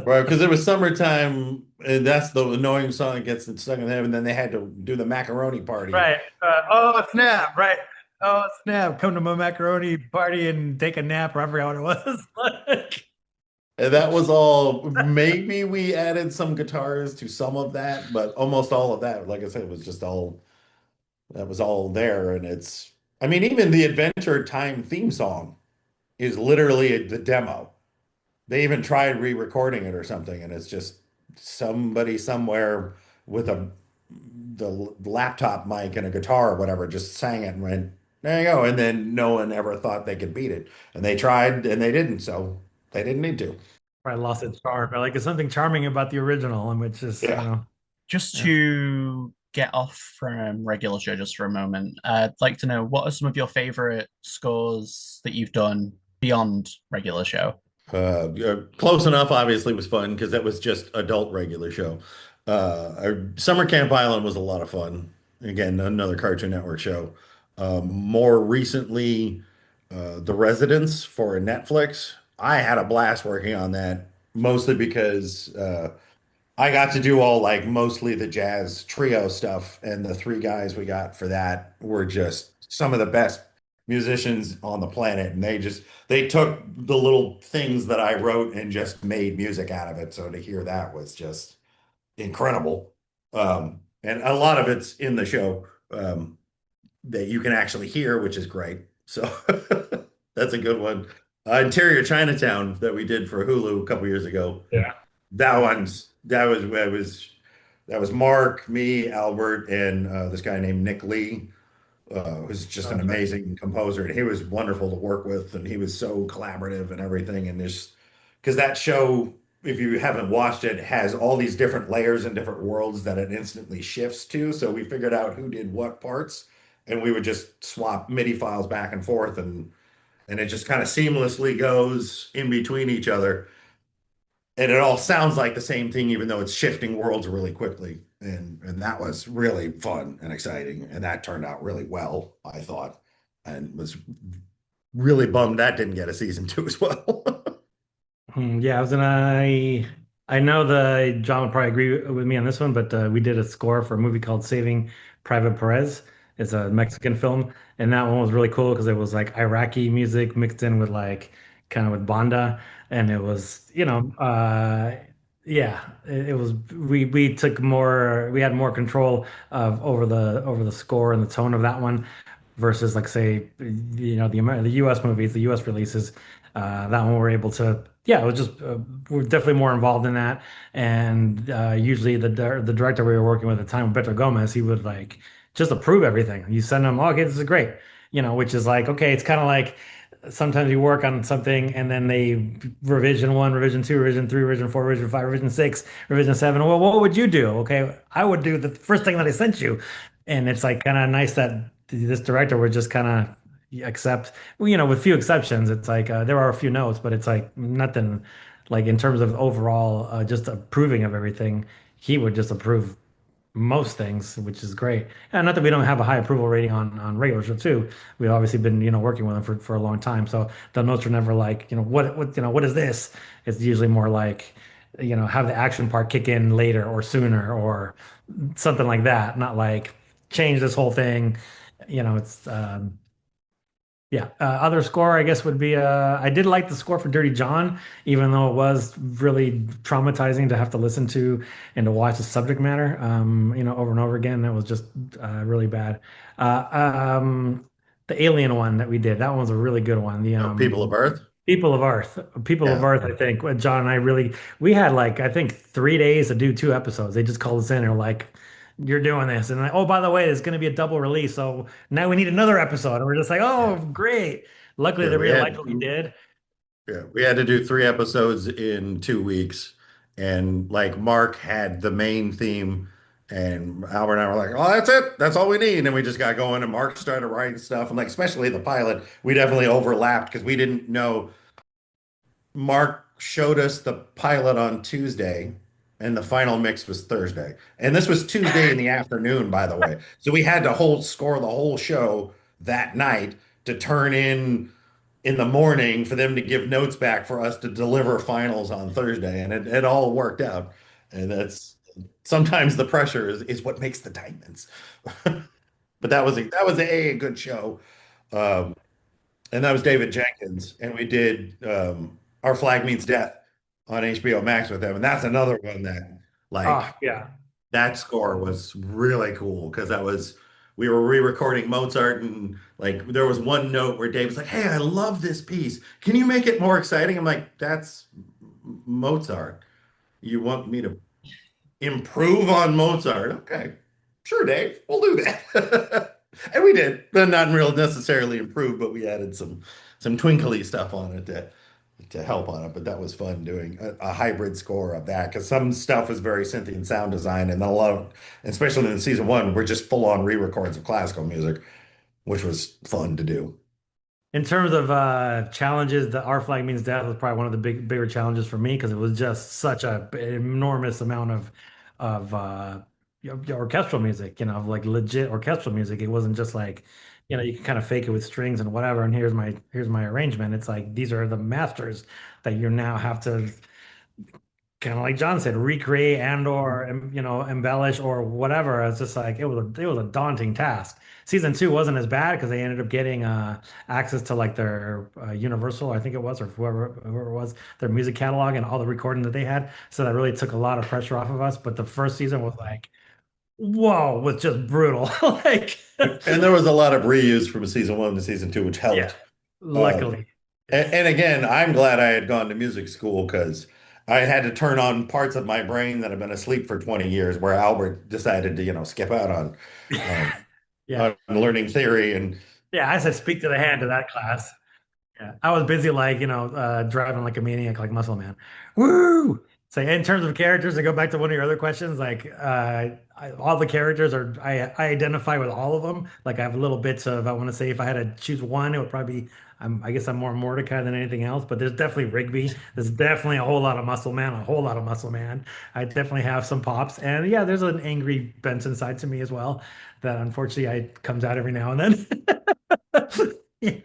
Right, because it was summertime, and that's the annoying song that gets stuck in there, and then they had to do the macaroni party. Right. Oh, snap. Right. Oh, snap. Come to my macaroni party and take a nap, or I forgot what it was. Like, And that was all. Maybe we added some guitars to some of that, but almost all of that, like I said, was just all that was all there. And it's, I mean, even the Adventure Time theme song is literally the demo. They even tried re-recording it or something, and it's just somebody somewhere with the laptop mic and a guitar or whatever just sang it and went, there you go. And then no one ever thought they could beat it. And they tried and they didn't, so they didn't need to. I lost its charm. But like, it's something charming about the original, and which is, Yeah. Just yeah. to get off from regular show just for a moment, I'd like to know what are some of your favorite scores that you've done beyond regular show? Close Enough obviously was fun because that was just adult regular show. Summer Camp Island was a lot of fun. Again, another Cartoon Network show. More recently, The Residence for Netflix. I had a blast working on that, mostly because I got to do all like mostly the jazz trio stuff, and the three guys we got for that were just some of the best musicians on the planet. And they took the little things that I wrote and just made music out of it. So to hear that was just incredible. And a lot of it's in the show that you can actually hear, which is great. So that's a good one. Interior Chinatown that we did for Hulu a couple years ago. Yeah. That was Mark, me, Albert, and this guy named Nick Lee, who's just an That's right. amazing composer, and he was wonderful to work with, and he was so collaborative and everything. And there's because that show, if you haven't watched it, has all these different layers and different worlds that it instantly shifts to. So we figured out who did what parts, and we would just swap MIDI files back and forth, and it just kind of seamlessly goes in between each other. And it all sounds like the same thing, even though it's shifting worlds really quickly. And that was really fun and exciting. And that turned out really well, I thought, and was really bummed that didn't get a season two as well. Yeah, I know the John would probably agree with me on this one, but we did a score for a movie called Saving Private Perez. It's a Mexican film, and that one was really cool because it was like Iraqi music mixed in with like kind of with banda, and it was, yeah, it was we took more we had more control of over the score and the tone of that one versus like say the US movies, the US releases. That one we're able to, yeah, it was just we're definitely more involved in that. And usually the director we were working with at the time, Beto Gomez, he would like just approve everything. You send him, "Oh, okay, this is great," which is like, okay, it's kind of like sometimes you work on something and then they revision one, revision two, revision three, revision four, revision five, revision six, revision seven. Well, what would you do? Okay, I would do the first thing that I sent you. And it's like kind of nice that this director would just kind of accept, well, with few exceptions. It's like there are a few notes, but it's like nothing like in terms of overall just approving of everything. He would just approve most things, which is great. And not that we don't have a high approval rating on regular show too. We've obviously been, working with him for a long time. So the notes are never like, what is this? It's usually more like, have the action part kick in later or sooner or something like that. Not like change this whole thing. It's yeah. Other score, I guess, would be I did like the score for Dirty John, even though it was really traumatizing to have to listen to and to watch the subject matter, over and over again. That was just really bad. The Alien one that we did, that one was a really good one. The Oh, People of Earth. People of Yeah. Earth. I think John and I really we had like I think 3 days to do two episodes. They just called us in and were like, "You're doing this," and like, oh, by the way, there's going to be a double release, so now we need another episode. And we're just like, "Oh, Yeah. great!" Luckily, Yeah, they really liked what we did. we had to do three episodes in 2 weeks. And like Mark had the main theme, and Albert and I were like, "Oh, that's it. That's all we need." And we just got going, and Mark started writing stuff. And like, especially the pilot, we definitely overlapped because we didn't know. Mark showed us the pilot on Tuesday, and the final mix was Thursday. And this was Tuesday in the afternoon, by the way. So we had to whole score the whole show that night to turn in in the morning for them to give notes back for us to deliver finals on Thursday, and it all worked out. And that's sometimes the pressure is what makes the diamonds. But that was a good show. Um, and that was David Jenkins, and we did Our Flag Means Death on HBO Max with him, and that's another one that like Oh, yeah. that score was really cool because that was we were re-recording Mozart and like there was one note where Dave was like, "Hey, I love this piece. Can you make it more exciting?" I'm like, "That's Mozart. You want me to improve on Mozart? Okay, sure, Dave, we'll do that." And we did, but not real necessarily improve, but we added some twinkly stuff on it to help on it. But that was fun doing a hybrid score of that because some stuff was very Cynthian sound design, and then a lot of, especially in season one, we're just full on re-records of classical music, which was fun to do. In terms of challenges, the Our Flag Means Death was probably one of the bigger challenges for me because it was just such a enormous amount of orchestral music, of like legit orchestral music. It wasn't just like, you can kind of fake it with strings and whatever, and here's my arrangement. It's like these are the masters that you now have to kind of like John said, recreate and or embellish or whatever. It's just like it was a daunting task. Season two wasn't as bad because they ended up getting access to like their Universal, I think it was, or whoever it was, their music catalog and all the recording that they had. So that really took a lot of pressure off of us. But the first season was like, whoa, was just brutal. Like, And there was a lot of reuse from season one to season two, which yeah, helped. Um, luckily, and, yes. and again, I'm glad I had gone to music school because I had to turn on parts of my brain that have been asleep for 20 years, where Albert decided to, skip out um, Yeah. on learning theory. And Yeah, I said speak to the hand to that class. Yeah, I was busy like, driving like a maniac, like Muscle Man. Woo! So in terms of characters, to go back to one of your other questions, like all the characters I identify with all of them. Like I have little bits of, I want to say if I had to choose one, it would probably be, I guess I'm more Mordecai than anything else, but there's definitely Rigby. There's definitely a whole lot of Muscle Man, a whole lot of Muscle Man. I definitely have some pops. And yeah, there's an angry Benson side to me as well that unfortunately comes out every now and then. Yeah.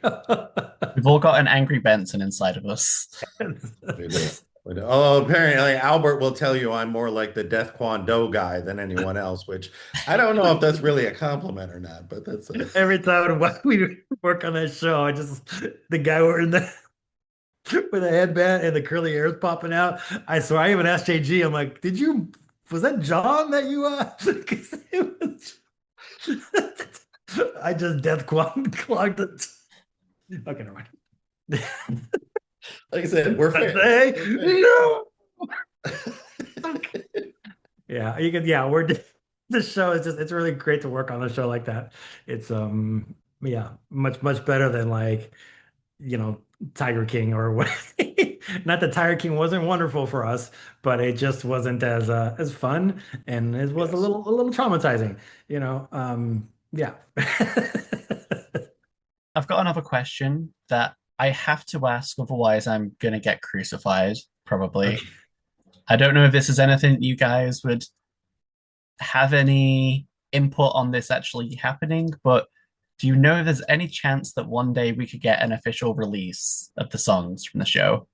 We've all got an angry Benson inside of us. we do. We do. Oh, apparently Albert will tell you I'm more like the Death Kwon Do guy than anyone else, which I don't know if that's really a compliment or not, but that's Every time we work on that show, the guy wearing the with a headband and the curly hair is popping out. I swear, I even asked JG, I'm like, was that John that you 'cause it was I just clogged it. Okay, never mind. like I said, we're fair. Hey, We're fair. no. Yeah, we're this show is just it's really great to work on a show like that. It's yeah, much better than like, you know, Tiger King or what. Not that Tiger King wasn't wonderful for us, but it just wasn't as fun and it was a Yes. little traumatizing, yeah. I've got another question that I have to ask, otherwise I'm gonna get crucified, probably. Okay. I don't know if this is anything you guys would have any input on this actually happening, but do you know if there's any chance that one day we could get an official release of the songs from the show?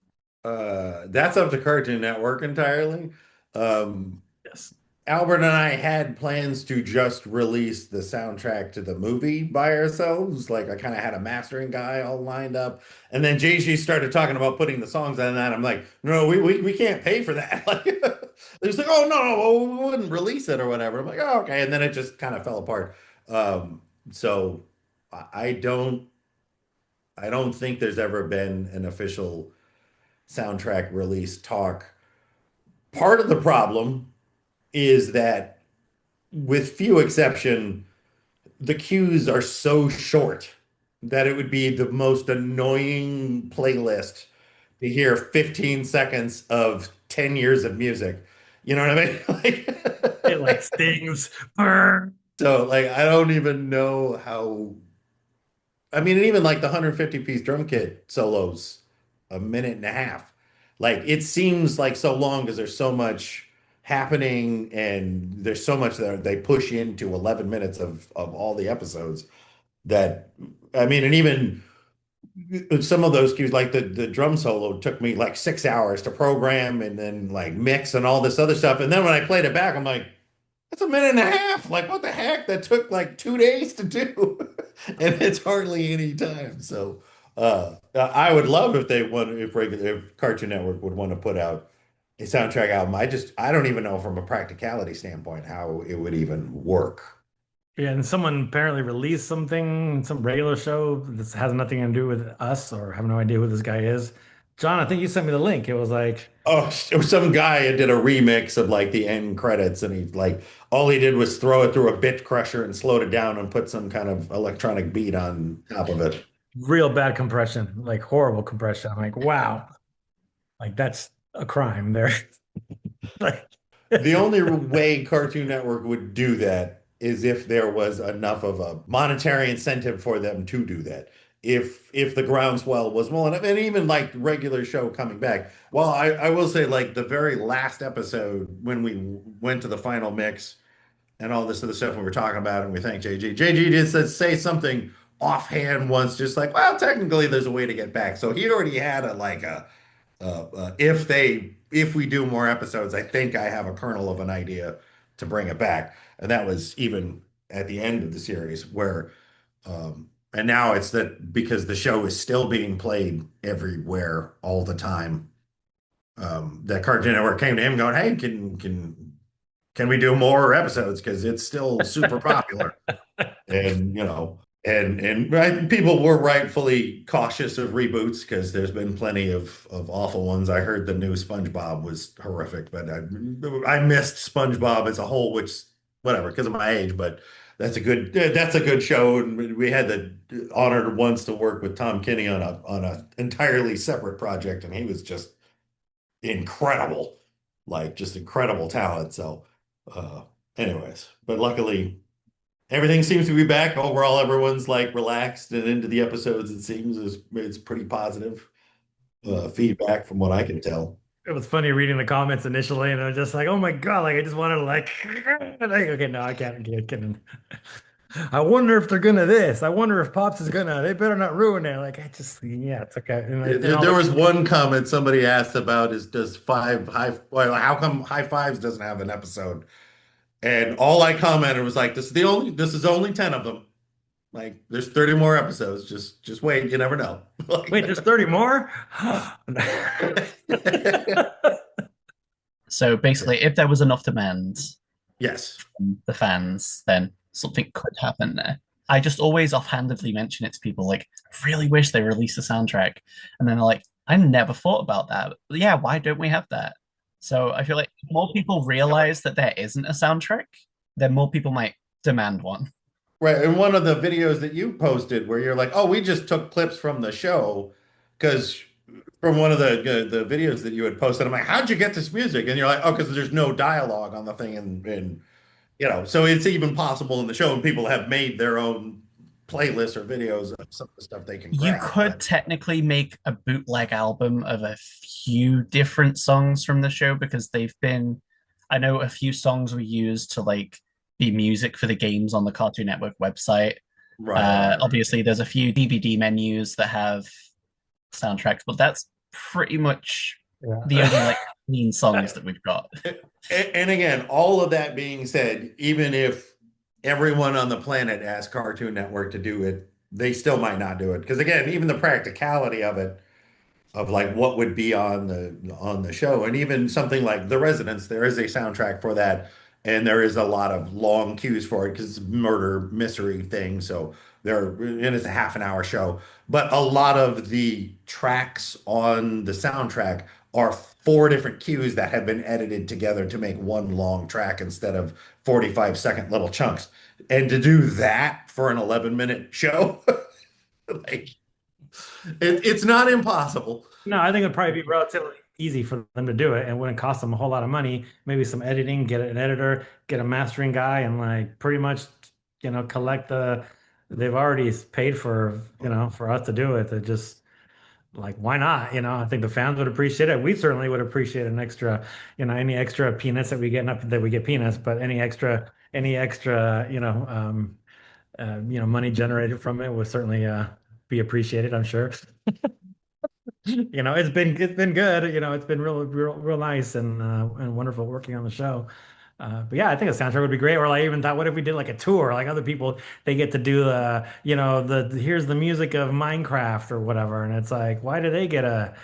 That's up to Cartoon Network entirely. Um, Yes. Albert and I had plans to just release the soundtrack to the movie by ourselves. Like I kind of had a mastering guy all lined up. And then JG started talking about putting the songs on that. I'm like, no, we can't pay for that. Like they're just like, oh no, we wouldn't release it or whatever. I'm like, oh, okay. And then it just kind of fell apart. So I don't think there's ever been an official soundtrack release talk. Part of the problem is that with few exception, the queues are so short that it would be the most annoying playlist to hear 15 seconds of 10 years of music. You know what I mean? It like stings. Brr. So like I don't even know how I mean, and even like the 150-piece drum kit solos, a minute and a half. Like it seems like so long because there's so much happening and there's so much that they push into 11 minutes of all the episodes that I mean, and even some of those cues, like the drum solo, took me like 6 hours to program and then like mix and all this other stuff. And then when I played it back, I'm like, that's a minute and a half. Like, what the heck? That took like 2 days to do, and it's hardly any time. So, I would love if they want if Cartoon Network would want to put out a soundtrack album. I don't even know from a practicality standpoint how it would even work. Yeah, and someone apparently released something, some regular show that has nothing to do with us, or have no idea who this guy is. John, I think you sent me the link. It was like Oh, some guy did a remix of like the end credits, and he like all he did was throw it through a bit crusher and slowed it down and put some kind of electronic beat on top of it. real bad compression, like horrible compression. I'm like, wow, like that's a crime there. Like, The only way Cartoon Network would do that is if there was enough of a monetary incentive for them to do that. If the groundswell was well enough, and even like regular show coming back. Well, I will say like the very last episode when we went to the final mix and all this other stuff we were talking about, and we thanked JG. JG did say something offhand once, just like, well, technically there's a way to get back. So he already had a like a if we do more episodes, I think I have a kernel of an idea to bring it back. And that was even at the end of the series where and now it's that because the show is still being played everywhere all the time. That Cartoon Network came to him going, "Hey, can we do more episodes? Because it's still super popular." And people were rightfully cautious of reboots because there's been plenty of awful ones. I heard the new SpongeBob was horrific, but I missed SpongeBob as a whole, which whatever because of my age. But that's a good show, and we had the honor once to work with Tom Kenny on a entirely separate project, and he was just incredible, like just incredible talent. So, uh, anyways, but luckily. Everything seems to be back. Overall, everyone's like relaxed and into the episodes. It seems it's pretty positive feedback from what I can tell. it was funny reading the comments initially, and I was just like, oh my God, like I just wanted to like, like okay, no, I can't. I wonder if they're gonna this. I wonder if Pops is gonna. They better not ruin it. Like I just, yeah, it's okay. And all There the was one comment somebody asked about is does well, how come High Fives doesn't have an episode? And all I commented was like, this is only 10 of them. Like there's 30 more episodes. Just wait, you never know. wait, there's 30 more. So basically, if there was enough demand Yes. from the fans, then something could happen there. I just always offhandedly mention it to people, like, I really wish they released a soundtrack. And then they're like, I never thought about that. But yeah, why don't we have that? So I feel like if more people realize that there isn't a soundtrack, then more people might demand one. Right. And one of the videos that you posted where you're like, oh, we just took clips from the show because from one of the videos that you had posted, I'm like, how'd you get this music? And you're like, oh, because there's no dialogue on the thing. And so it's even possible in the show and people have made their own playlists or videos of some of the stuff they can You grab. could But technically make a bootleg album of a few different songs from the show because I know a few songs were used to like be music for the games on the Cartoon Network website. right. Obviously, there's a few DVD menus that have soundtracks, but that's pretty much the only Yeah. like clean songs that we've got. And again, all of that being said, even if everyone on the planet asked Cartoon Network to do it, they still might not do it. Because again, even the practicality of like what would be on the show, and even something like The Residence, there is a soundtrack for that, and there is a lot of long cues for it because it's a murder mystery thing. So and it's a half an hour show, but a lot of the tracks on the soundtrack are four different cues that have been edited together to make one long track instead of 45-second little chunks. And to do that for an 11-minute show, like it's not impossible. No, I think it'd probably be relatively easy for them to do it and wouldn't cost them a whole lot of money. Maybe some editing, get an editor, get a mastering guy, and like pretty much, collect they've already paid for, for us to do it. They just like, why not? I think the fans would appreciate it. We certainly would appreciate an extra, any extra peanuts that we get, not that we get peanuts, but any extra, money generated from it was certainly, be appreciated, I'm sure. It's been good. It's been real nice and wonderful working on the show. But yeah, I think a soundtrack would be great. Or like even thought, what if we did like a tour? Like other people, they get to do here's the music of Minecraft or whatever, and it's like, why do they get a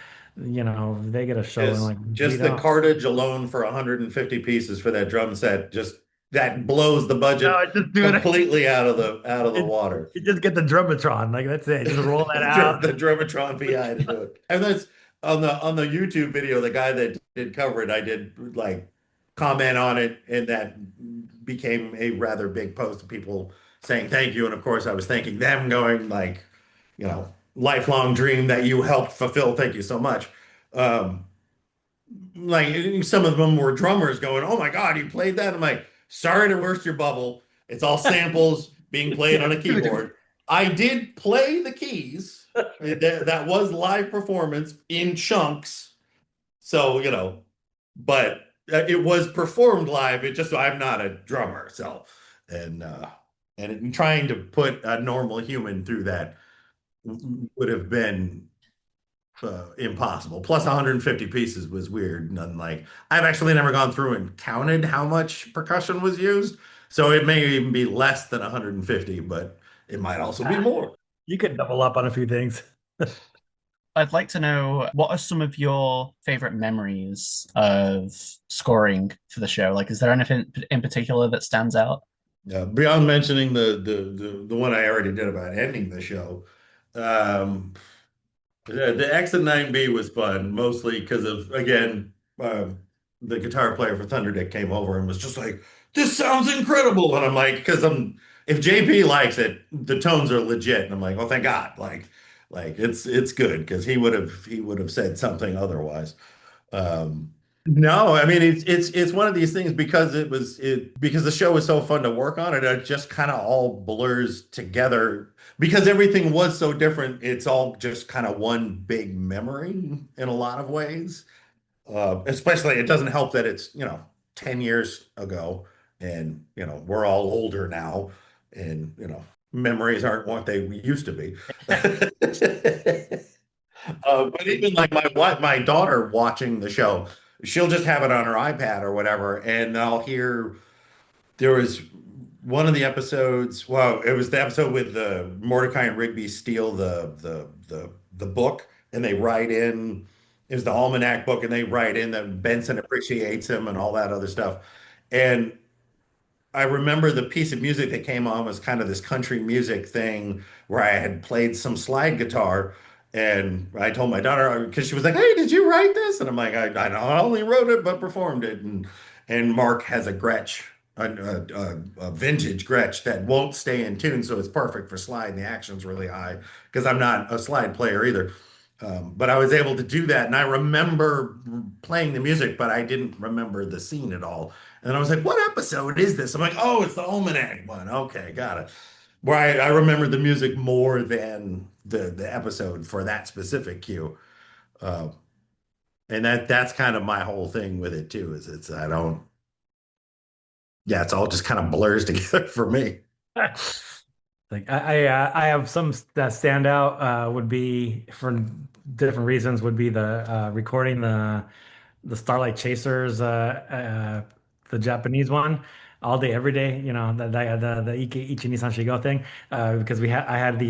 show and like Just lead the off? cartage alone for 150 pieces for that drum set, just that blows the budget No, just do it. completely out of the It, water. it just get the Drumatron. Like that's it. Just roll that out. The Drummatron PI to do it. And that's on the YouTube video, the guy that did cover it, I did like comment on it, and that became a rather big post of people saying thank you. And of course, I was thanking them, going like, lifelong dream that you helped fulfill. Thank you so much. Um, like some of them were drummers going, "Oh my God, you played that?" I'm like, "Sorry to burst your bubble. It's all samples being played on a keyboard. I did play the keys. That was live performance in chunks. So, but it was performed live. It just I'm not a drummer, so and uh and trying to put a normal human through that would have been impossible. Plus 150 pieces was weird. None like I've actually never gone through and counted how much percussion was used. So it may even be less than 150, but it might also be more. You could double up on a few things. I'd like to know what are some of your favorite memories of scoring for the show? Like, is there anything in particular that stands out? Beyond mentioning the one I already did about ending the show, um, the X and 9B was fun, mostly because of, again, the guitar player for Thunderdick came over and was just like, "This sounds incredible." And I'm like, if JP likes it, the tones are legit. And I'm like, "Oh, thank God." Like it's good because he would have said something otherwise. No, I mean it's one of these things because the show was so fun to work on, and it just kind of all blurs together because everything was so different. It's all just kind of one big memory in a lot of ways. Especially, it doesn't help that it's 10 years ago, and we're all older now, and memories aren't what they used to be. But even like my daughter watching the show, she'll just have it on her iPad or whatever, and I'll hear there was one of the episodes. Well, it was the episode with the Mordecai and Rigby steal the book, and they write in. It was the Almanac book, and they write in that Benson appreciates him and all that other stuff. And I remember the piece of music that came on was kind of this country music thing where I had played some slide guitar. And I told my daughter, because she was like, "Hey, did you write this?" And I'm like, I not only wrote it, but performed it. And Mark has a Gretsch, a vintage Gretsch that won't stay in tune. So it's perfect for slide. And the action's really high because I'm not a slide player either. But I was able to do that, and I remember playing the music, but I didn't remember the scene at all. And I was like, "What episode is this?" I'm like, "Oh, it's the Almanac one. Okay, got it." Where I remember the music more than the episode for that specific cue. Uh, and that's kind of my whole thing with it too, is it's I don't yeah, it's all just kind of blurs together for me. Like I have some that stand out would be for different reasons would be the recording the Starlight Chasers the Japanese one all day every day the Ichi Nissan Shigo thing because I had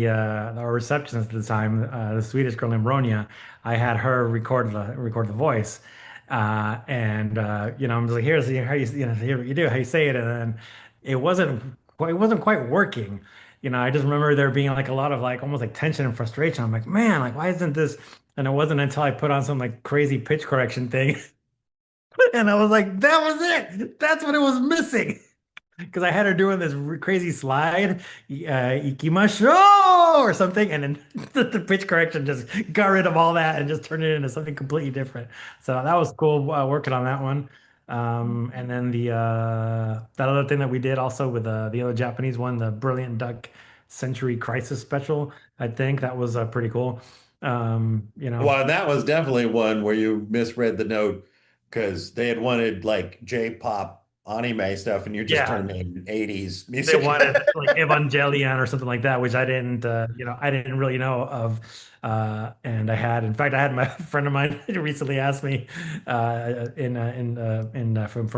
our receptionist at the time the Swedish girl named Ronya. I had her record the voice and I'm just like, here's how here what you do, how you say it, and then it wasn't quite working. I just remember there being like a lot of like almost like tension and frustration. I'm like, man, like why isn't this? And it wasn't until I put on some like crazy pitch correction thing and I was like, that was it. That's what it was missing. Because I had her doing this crazy slide, ikimasho or something, and then the pitch correction just got rid of all that and just turned it into something completely different. So that was cool working on that one. And then the that other thing that we did also with the other Japanese one, the Brilliant Duck Century Crisis Special, I think that was pretty cool. Well, that was definitely one where you misread the note because they had wanted like J-pop anime stuff, and you just Yeah, turned in 80s they music. wanted like Evangelion or something like that, which I didn't, I didn't really know of. And in fact, I had my friend of mine recently asked me, from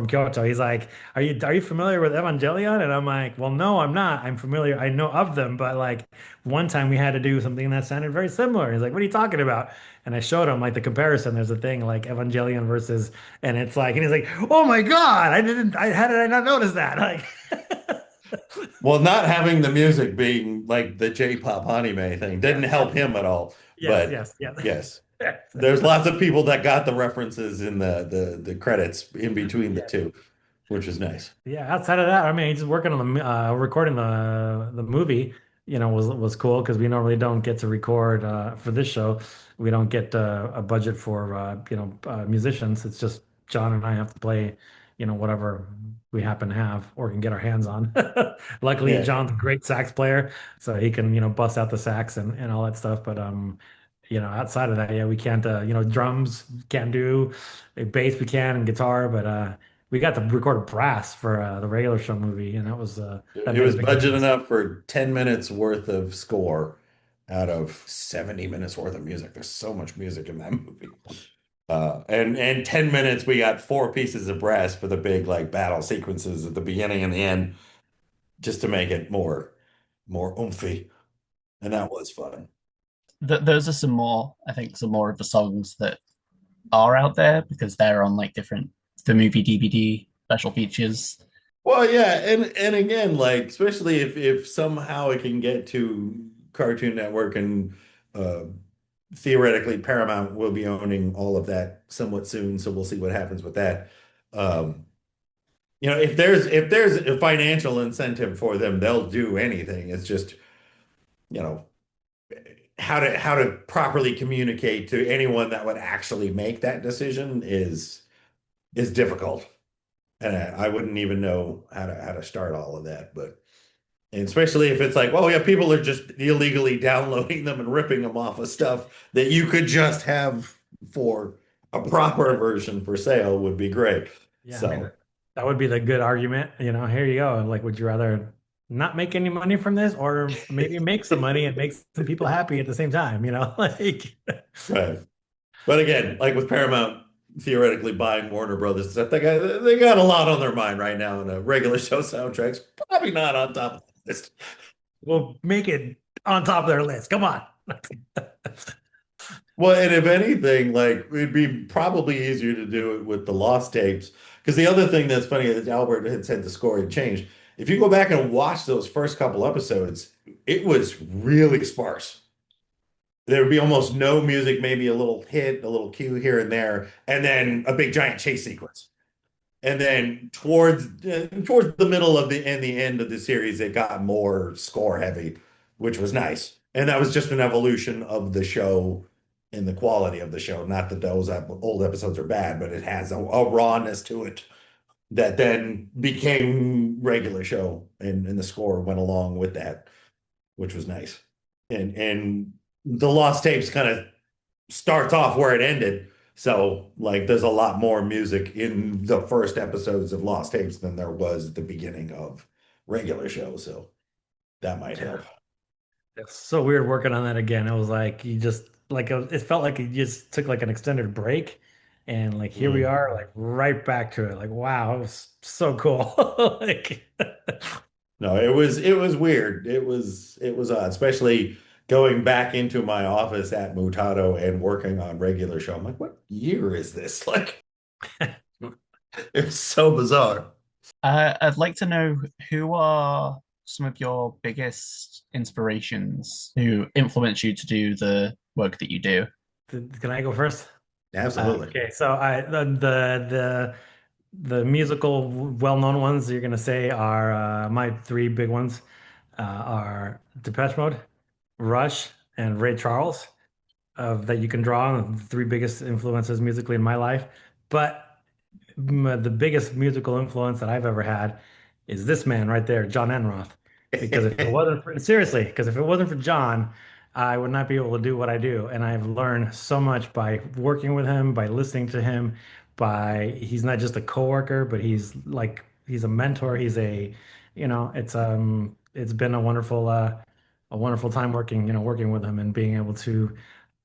Kyoto. He's like, are you familiar with Evangelion?" And I'm like, "Well, no, I'm not. I'm familiar. I know of them, but like one time we had to do something that sounded very similar." He's like, "What are you talking about?" And I showed him like the comparison. There's a thing like Evangelion versus, and it's like, and he's like, "Oh my God, how did I not notice that?" Like. Well, not having the music being like the J-pop anime thing didn't Yes, help yes, him at all. yes, But yes, yes. yes, there's lots of people that got the references in the credits in between the Yeah. two, which is nice. Yeah, outside of that, I mean, just working on recording the movie, was cool because we normally don't get to record for this show. We don't get a budget for musicians. It's just John and I have to play, whatever we happen to have or can get our hands on. Luckily, Yeah. John's a great sax player, so he can bust out the sax and all that stuff. But outside of that, yeah, we can't drums can't do, bass we can and guitar, but we got to record brass for the regular show movie, and that It made a was big budget difference. enough for 10 minutes worth of score out of 70 minutes worth of music. There's so much music in that movie. And 10 minutes we got four pieces of brass for the big like battle sequences at the beginning and the end just to make it more oomphy. And that was fun. Those are some more, I think, some more of the songs that are out there because they're on like different the movie DVD special features. Well, yeah, and again, like especially if somehow it can get to Cartoon Network and uh theoretically Paramount will be owning all of that somewhat soon, so we'll see what happens with that. Um, if there's a financial incentive for them, they'll do anything. It's just, you know, how to properly communicate to anyone that would actually make that decision is difficult. And I wouldn't even know how to start all of that, but and especially if it's like, well, yeah, people are just illegally downloading them and ripping them off of stuff that you could just have for a proper version for sale would be great. Yeah, I mean So, that would be the good argument. Here you go. Like, would you rather not make any money from this, or maybe make some money and make some people happy at the same time? Like. right. But again, like with Paramount theoretically buying Warner Brothers stuff, they got a lot on their mind right now, and a regular show soundtrack's probably not on top of the list. We'll make it on top of their list. Come on. Well, and if anything, like it'd be probably easier to do it with the lost tapes. Because the other thing that's funny is Albert had said the score had changed. If you go back and watch those first couple episodes, it was really sparse. There would be almost no music, maybe a little hit, a little cue here and there, and then a big giant chase sequence. And then towards the middle of the end of the series, it got more score heavy, which was nice. And that was just an evolution of the show and the quality of the show. Not that those old episodes are bad, but it has a rawness to it that then became regular show, and the score went along with that, which was nice. And the Lost Tapes kind of starts off where it ended. So, like, there's a lot more music in the first episodes of Lost Tapes than there was at the beginning of regular show. So that might Yeah. help. It's so weird working on that again. It was like you just like it felt like you just took like an extended break, and like here we Mm. are, like right back to it. Like wow, it was so cool. Like No, it was weird. It was odd, especially going back into my office at Mutado and working on regular show. I'm like, what year is this? Like, it's so bizarre. I'd like to know who are some of your biggest inspirations who influence you to do the work that you do. can I go first? Absolutely. Okay, so the musical well-known ones you're gonna say are my three big ones are Depeche Mode, Rush, and Ray Charles. That you can draw on the three biggest influences musically in my life. But the biggest musical influence that I've ever had is this man right there, John Enroth. Because if it wasn't for, seriously, because if it wasn't for John, I would not be able to do what I do. And I've learned so much by working with him, by listening to him, he's not just a coworker, but he's like he's a mentor. He's a, it's been a wonderful time working, working with him and being able to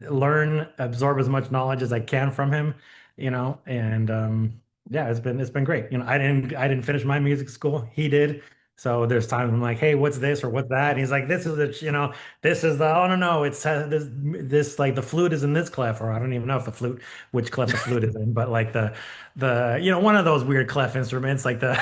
learn, absorb as much knowledge as I can from him, and yeah, it's been great. I didn't finish my music school. He did. So there's times I'm like, hey, what's this or what's that? And he's like, this is this is the, oh no, it's this like the flute is in this clef, or I don't even know if the flute, which clef the flute is in, but like one of those weird clef instruments, like the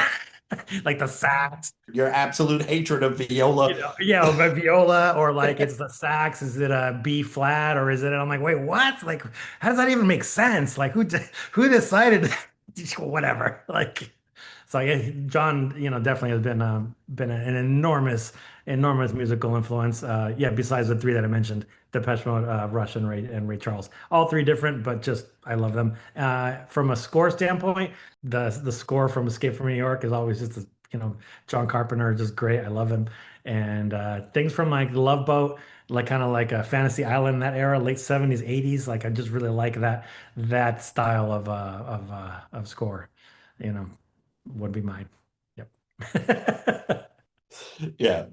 like the sax, Your absolute hatred of viola. yeah, but viola, or like it's the sax. Is it a B flat or is it? I'm like, wait, what? Like, how does that even make sense? Like, who decided? Whatever. Like, so yeah, John, definitely has been an enormous musical influence. Yeah, besides the three that I mentioned, Depeche Mode, Rush, and Ray Charles, all three different, but just I love them. From a score standpoint, the score from Escape from New York is always just John Carpenter, just great. I love him, and things from like Love Boat, like kind of like a Fantasy Island, that era, late 70s, 80s. Like I just really like that style of score. You know would be mine. Yep. Yeah,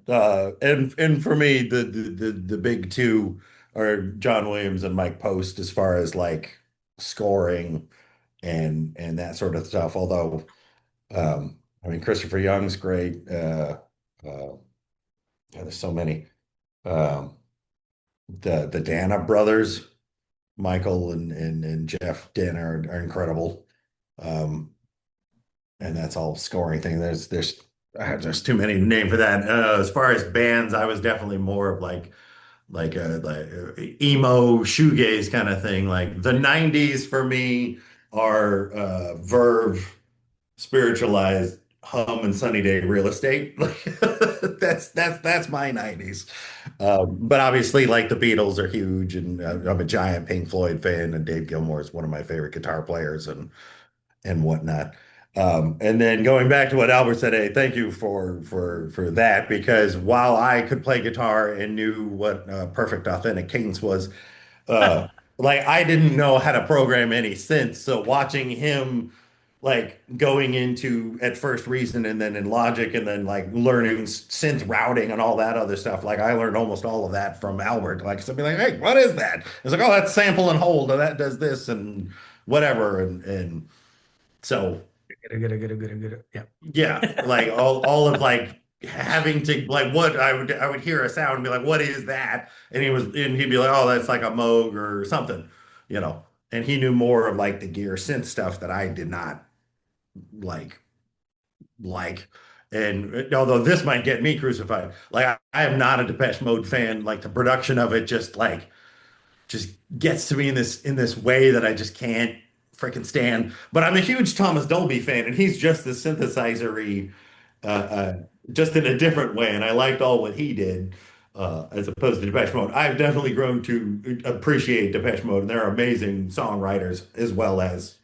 and for me, the big two are John Williams and Mike Post as far as like scoring and that sort of stuff. Although, I mean, Christopher Young's great. Yeah, there's so many. Um, the Dana brothers, Michael and Jeff Dana are incredible. Um, and that's all scoring thing. There's too many to name for that. As far as bands, I was definitely more of like emo shoegaze kind of thing. Like the '90s for me are Verve, Spiritualized, Hum, and Sunny Day Real Estate. Like that's my '90s. But obviously, like the Beatles are huge, and I'm a giant Pink Floyd fan, and Dave Gilmour is one of my favorite guitar players, and whatnot. And then going back to what Albert said, hey, thank you for that because while I could play guitar and knew what perfect authentic cadence was, uh, like I didn't know how to program any synths. So watching him like going into at first Reason and then in Logic and then like learning synth routing and all that other stuff, like I learned almost all of that from Albert. Like somebody like, hey, what is that? It's like, oh, that's sample and hold, or that does this and whatever, and so. Good. Yep. Yeah, like all of like having to like what I would hear a sound and be like, what is that? And he'd be like, oh, that's like a Moog or something, you know. And he knew more of like the gear synth stuff that I did not like like. And although this might get me crucified, like I am not a Depeche Mode fan. Like the production of it just gets to me in this way that I just can't freaking stand. But I'm a huge Thomas Dolby fan, and he's just the synthesizer-y, just in a different way. And I liked all what he did, as opposed to Depeche Mode. I've definitely grown to appreciate Depeche Mode, and they're amazing songwriters as well as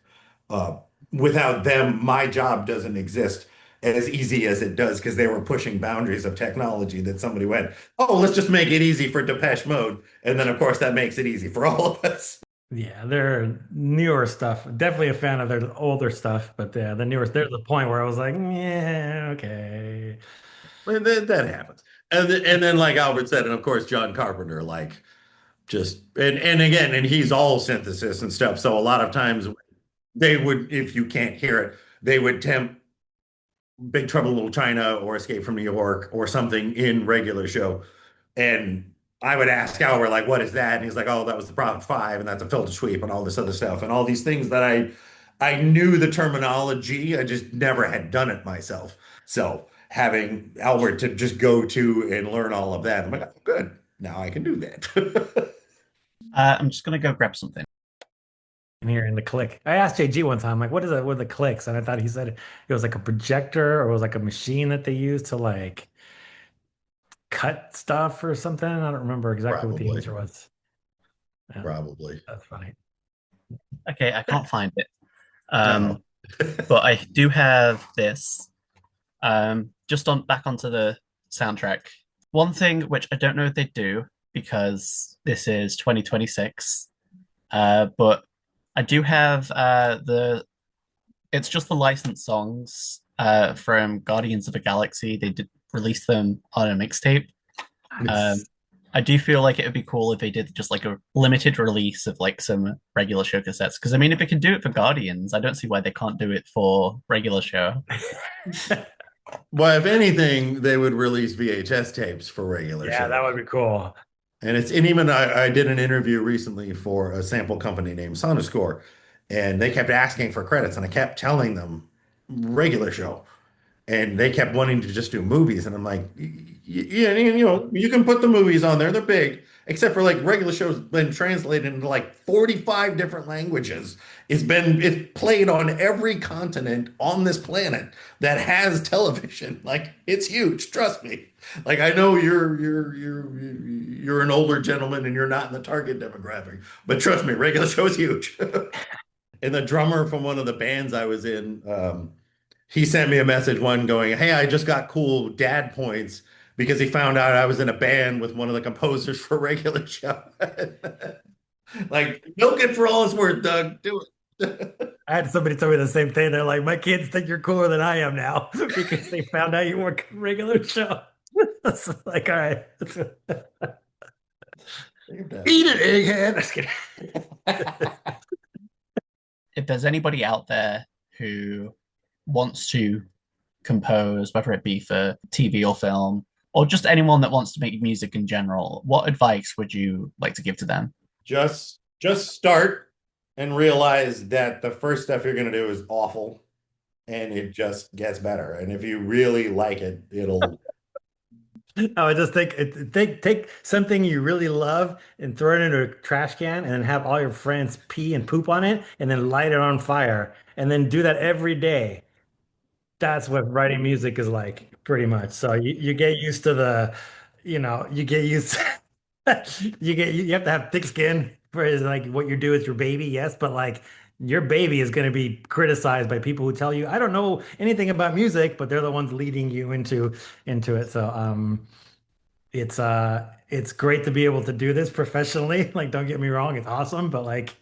uh, without them, my job doesn't exist as easy as it does because they were pushing boundaries of technology that somebody went, oh, let's just make it easy for Depeche Mode. And then, of course, that makes it easy for all of us. Yeah, their newer stuff. Definitely a fan of their older stuff, but yeah, the newer. There's a point where I was like, yeah, okay. And that happens. And then, like Albert said, and of course, John Carpenter, like just, and again, and he's all synthesis and stuff. So a lot of times they would, if you can't hear it, they would tempt Big Trouble in Little China or Escape from New York or something in regular show. And I would ask Albert, like, what is that? And he's like, oh, that was the Prophet Five, and that's a filter sweep and all this other stuff and all these things that I knew the terminology, I just never had done it myself. So having Albert to just go to and learn all of that, I'm like, oh, good. Now I can do that. I'm just gonna go grab something. In here in the click. I asked JG one time, like, what is that with the clicks? And I thought he said it was like a projector or it was like a machine that they used to like cut stuff or something. I don't remember exactly what the Probably, answer was. Yeah, probably. that's funny. Okay, I can't find it. Uh-oh. Um, but I do have this. Just on back onto the soundtrack. One thing which I don't know if they do because this is 2026, but I do have the it's just the licensed songs from Guardians of the Galaxy. They did release them on a mixtape. Um, It's I do feel like it would be cool if they did just like a limited release of like some regular show cassettes. Because I mean, if they can do it for Guardians, I don't see why they can't do it for regular show. well, if anything, they would release VHS tapes for regular Yeah, that shows. would be cool. And even I did an interview recently for a sample company named Sonoscore, and they kept asking for credits, and I kept telling them regular show. And they kept wanting to just do movies, and I'm like, yeah, you can put the movies on there. They're big, except for like regular shows been translated into like 45 different languages. It's played on every continent on this planet that has television. Like it's huge, trust me. Like I know you're an older gentleman and you're not in the target demographic, but trust me, regular show is huge. And the drummer from one of the bands I was in, he sent me a message one going, "Hey, I just got cool dad points because he found out I was in a band with one of the composers for Regular Show." Like, milk it for all it's worth, Doug. Do it. I had somebody tell me the same thing. They're like, my kids think you're cooler than I am now because they found out you work a regular show. It's like, all right. Eat it, egghead. Just kidding. If there's anybody out there who wants to compose, whether it be for TV or film, or just anyone that wants to make music in general, what advice would you like to give to them? Just start and realize that the first stuff you're gonna do is awful, and it just gets better. And if you really like it, it'll. I just think take something you really love and throw it into a trash can and then have all your friends pee and poop on it and then light it on fire and then do that every day. That's what writing music is like, pretty much. So you get used to you get used you have to have thick skin for like what you do with your baby, yes, but like your baby is going to be criticized by people who tell you, I don't know anything about music, but they're the ones leading you into it. So it's great to be able to do this professionally. Like, don't get me wrong, it's awesome, but like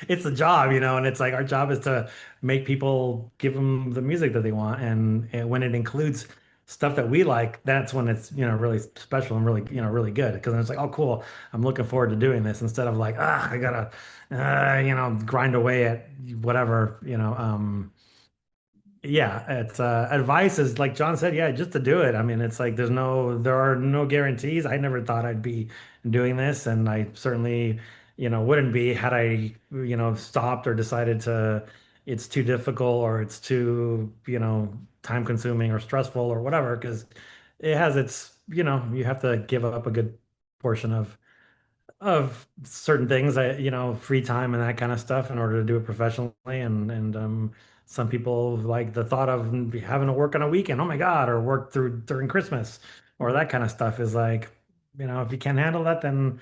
it's a job, and it's like our job is to make people give them the music that they want, and when it includes stuff that we like, that's when it's really special and really really good because it's like, oh cool, I'm looking forward to doing this instead of like, I gotta grind away at whatever. Yeah, it's advice is like John said, yeah, just to do it. I mean, it's like there are no guarantees. I never thought I'd be doing this, and I certainly, wouldn't be had I, stopped or decided it's too difficult or it's too, time consuming or stressful or whatever, because it has its, you have to give up a good portion of certain things, free time and that kind of stuff in order to do it professionally. And some people like the thought of having to work on a weekend, oh my God, or work through during Christmas or that kind of stuff is like, if you can't handle that, then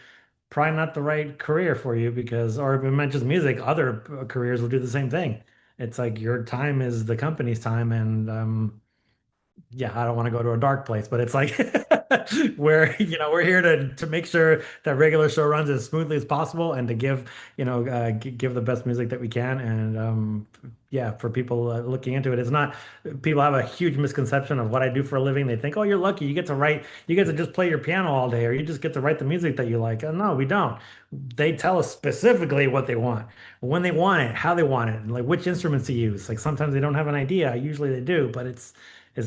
probably not the right career for you because, or if it meant just music, other careers will do the same thing. It's like your time is the company's time, and yeah, I don't want to go to a dark place, but it's like we're here to make sure that regular show runs as smoothly as possible and to give, give the best music that we can. And yeah, for people looking into it, it's not, people have a huge misconception of what I do for a living. They think, oh, you're lucky. You get to write, you get to just play your piano all day, or you just get to write the music that you like. No, we don't. They tell us specifically what they want, when they want it, how they want it, and like which instruments to use. Like sometimes they don't have an idea. Usually they do, but it's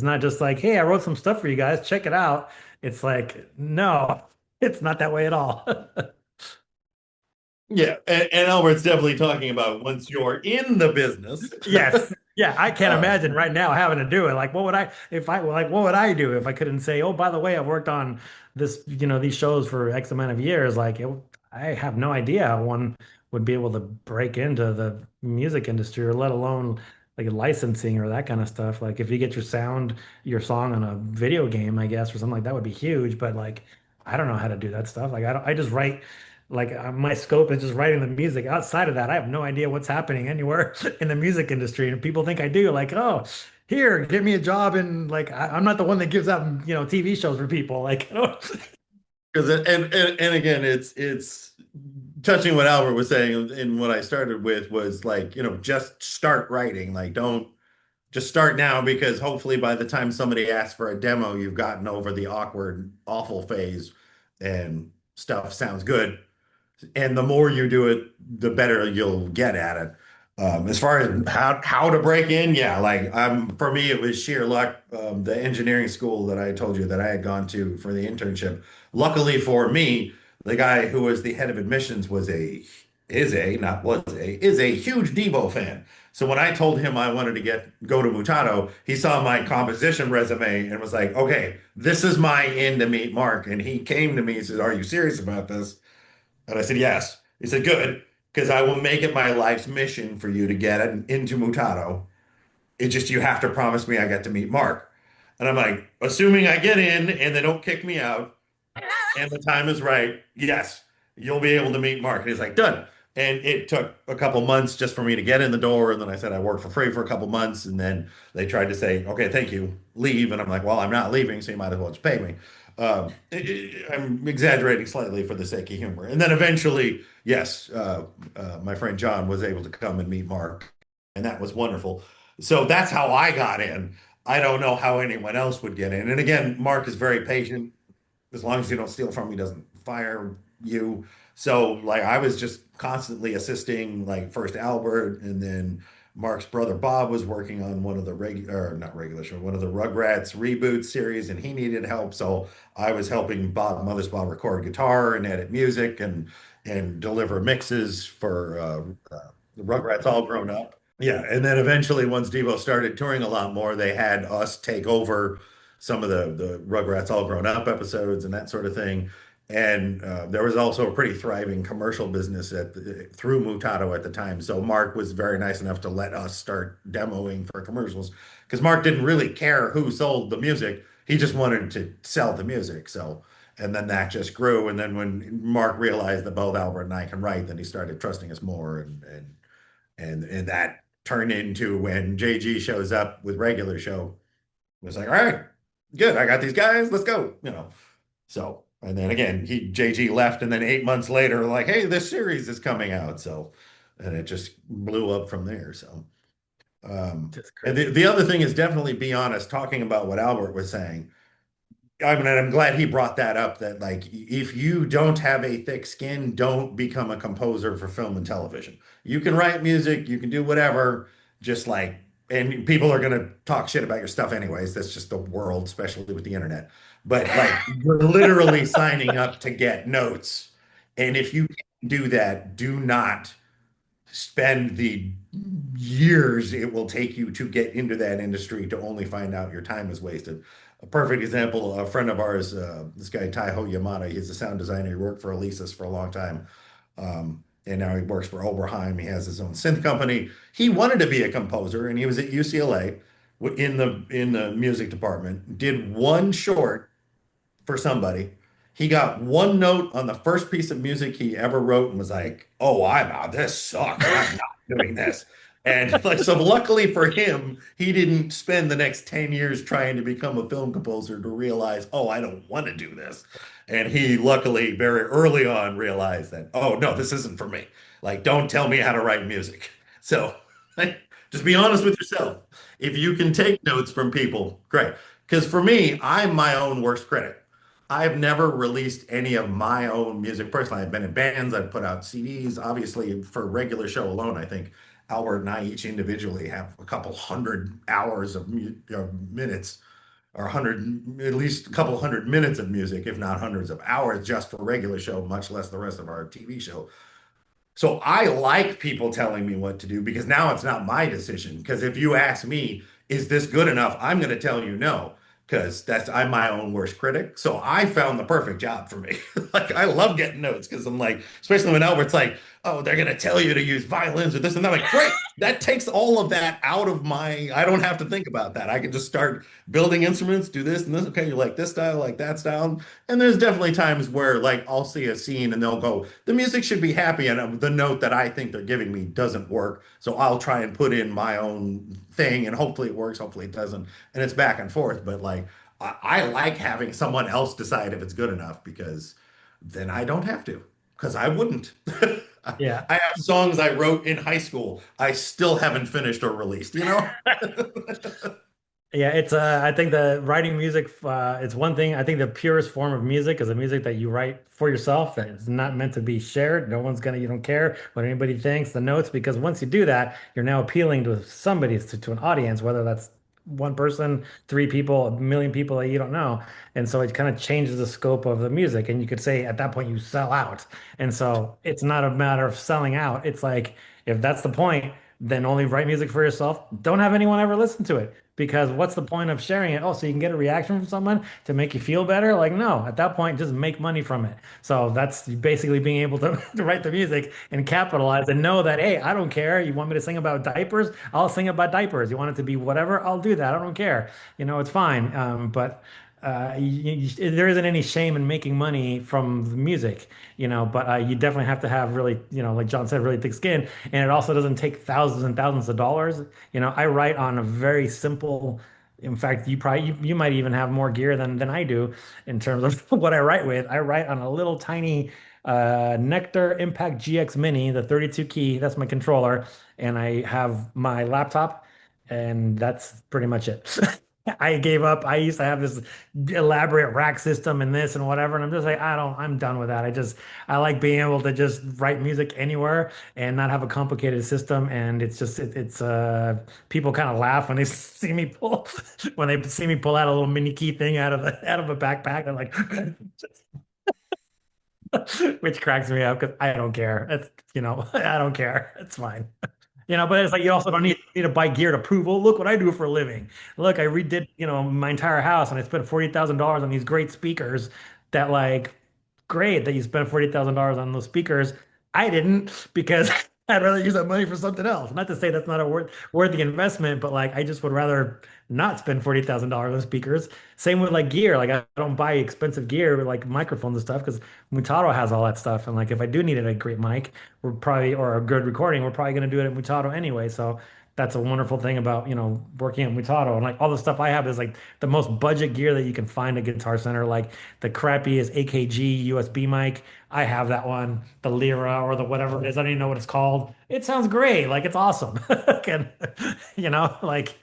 not just like, hey, I wrote some stuff for you guys, check it out. It's like, no, it's not that way at all. Yeah, and Albert's definitely talking about once you're in the business. Yes. Yeah, I can't Uh, imagine right now having to do it. Like, what would I do if I couldn't say, oh, by the way, I've worked on this, these shows for X amount of years. Like, I have no idea how one would be able to break into the music industry, or let alone like licensing or that kind of stuff. Like, if you get your song on a video game, I guess, or something like that would be huge. But like, I don't know how to do that stuff. Like, I just write. Like, my scope is just writing the music. Outside of that, I have no idea what's happening anywhere in the music industry. And people think I do. Like, oh, here, give me a job. And like, I'm not the one that gives out, TV shows for people. Like, Because and again, it's touching what Albert was saying, and what I started with was like, just start writing. Like, don't just start now because hopefully by the time somebody asks for a demo, you've gotten over the awkward, awful phase and stuff sounds good. And the more you do it, the better you'll get at it. As far as how to break in, yeah, like for me, it was sheer luck. The engineering school that I told you that I had gone to for the internship. Luckily for me, the guy who was the head of admissions was a is a not was a is a huge Devo fan. So when I told him I wanted to go to Mutado, he saw my composition resume and was like, "Okay, this is my in to meet Mark." And he came to me and said, "Are you serious about this?" And I said, yes. He said, good, because I will make it my life's mission for you to get into Mutado. It's just you have to promise me I get to meet Mark. And I'm like, assuming I get in and they don't kick me out and the time is right, yes, you'll be able to meet Mark. And he's like, done. And it took a couple months just for me to get in the door. And then I said I worked for free for a couple months. And then they tried to say, okay, thank you, leave. And I'm like, well, I'm not leaving, so you might as well just pay me. I'm exaggerating slightly for the sake of humor. And then eventually, yes, my friend John was able to come and meet Mark, and that was wonderful. So that's how I got in. I don't know how anyone else would get in. And again, Mark is very patient. As long as you don't steal from him, he doesn't fire you. So like I was just constantly assisting like first Albert and then Mark's brother Bob was working on one of the regular or not regular show, one of the Rugrats reboot series and he needed help. So I was helping Bob Mothersbaugh record guitar and edit music and deliver mixes for the Rugrats All Grown Up. Yeah, and then eventually, once Devo started touring a lot more, they had us take over some of the Rugrats All Grown Up episodes and that sort of thing. And there was also a pretty thriving commercial business through Mutado at the time. So Mark was very nice enough to let us start demoing for commercials because Mark didn't really care who sold the music. He just wanted to sell the music. So, and then that just grew. And then when Mark realized that both Albert and I can write, then he started trusting us more and that turned into when JG shows up with regular show. It was like, all right, good. I got these guys. Let's go. So, and then again, JG left, and then 8 months later, like, hey, this series is coming out. So, and it just blew up from there. So, Just and crazy. the other thing is definitely be honest, talking about what Albert was saying. I mean, I'm glad he brought that up that like if you don't have a thick skin, don't become a composer for film and television. You can write music, you can do whatever, just like and people are gonna talk shit about your stuff anyways. That's just the world, especially with the internet. But like you're literally signing up to get notes. And if you can't do that, do not spend the years it will take you to get into that industry to only find out your time is wasted. A perfect example, a friend of ours, this guy Taiho Yamada, he's a sound designer. He worked for Alesis for a long time. And now he works for Oberheim. He has his own synth company. He wanted to be a composer and he was at UCLA in the music department, did one short for somebody. He got one note on the first piece of music he ever wrote and was like, "Oh, I'm out. This sucks. I'm not doing this." And like, so luckily for him, he didn't spend the next 10 years trying to become a film composer to realize, "Oh, I don't want to do this." And he luckily very early on realized that, "Oh, no, this isn't for me. Like, don't tell me how to write music." So like, just be honest with yourself. If you can take notes from people, great. Because for me, I'm my own worst critic. I've never released any of my own music personally. I've been in bands, I've put out CDs. Obviously, for regular show alone, I think Albert and I each individually have a couple hundred hours of minutes or hundred, at least a couple hundred minutes of music, if not hundreds of hours just for regular show, much less the rest of our TV show. So I like people telling me what to do because now it's not my decision. Because if you ask me, is this good enough? I'm going to tell you no, because I'm my own worst critic. So I found the perfect job for me. Like I love getting notes because I'm like, especially when Albert's like, oh, they're going to tell you to use violins or this and that. I'm like, great. That takes all of that out of I don't have to think about that. I can just start building instruments, do this and this. Okay, you like this style, like that style. And there's definitely times where like I'll see a scene and they'll go, the music should be happy, and the note that I think they're giving me doesn't work. So I'll try and put in my own thing, and hopefully it works, hopefully it doesn't, and it's back and forth. But like I like having someone else decide if it's good enough because then I don't have to. Because I wouldn't. Yeah. I have songs I wrote in high school I still haven't finished or released, you know? Yeah, it's I think the writing music it's one thing. I think the purest form of music is a music that you write for yourself that is not meant to be shared. No one's gonna, you don't care what anybody thinks, the notes, because once you do that, you're now appealing to somebody, to an audience, whether that's one person, three people, a million people that you don't know. And so it kind of changes the scope of the music. And you could say at that point you sell out. And so it's not a matter of selling out. It's like if that's the point, then only write music for yourself. Don't have anyone ever listen to it. Because what's the point of sharing it? Oh, so you can get a reaction from someone to make you feel better? Like, no, at that point, just make money from it. So that's basically being able to, to write the music and capitalize and know that, hey, I don't care. You want me to sing about diapers? I'll sing about diapers. You want it to be whatever? I'll do that. I don't care. It's fine. But there isn't any shame in making money from the music, but you definitely have to have really, like John said, really thick skin. And it also doesn't take thousands and thousands of dollars. I write on a very simple, in fact, you might even have more gear than I do in terms of what I write with. I write on a little tiny Nectar Impact GX Mini, the 32 key, that's my controller, and I have my laptop, and that's pretty much it. I gave up. I used to have this elaborate rack system and this and whatever, and I'm just like, I'm done with that. I like being able to just write music anywhere and not have a complicated system. And it's just, people kind of laugh when they see me pull, when they see me pull out a little mini key thing out of a backpack. They're like, which cracks me up because I don't care. I don't care. It's fine. But it's like you also don't need to buy gear to prove, oh, look what I do for a living. Look, I redid, my entire house and I spent $40,000 on these great speakers that like, great that you spent $40,000 on those speakers. I didn't because I'd rather use that money for something else. Not to say that's not a worthy investment, but like I just would rather not spend $40,000 on speakers. Same with like gear. Like I don't buy expensive gear like microphones and stuff because Mutaro has all that stuff. And like if I do need a great mic, or a good recording, we're probably going to do it at Mutaro anyway. So that's a wonderful thing about, working at Mutaro. And like all the stuff I have is like the most budget gear that you can find at Guitar Center, like the crappiest AKG USB mic. I have that one, the Lyra or the whatever it is. I don't even know what it's called. It sounds great. Like it's awesome. And, like,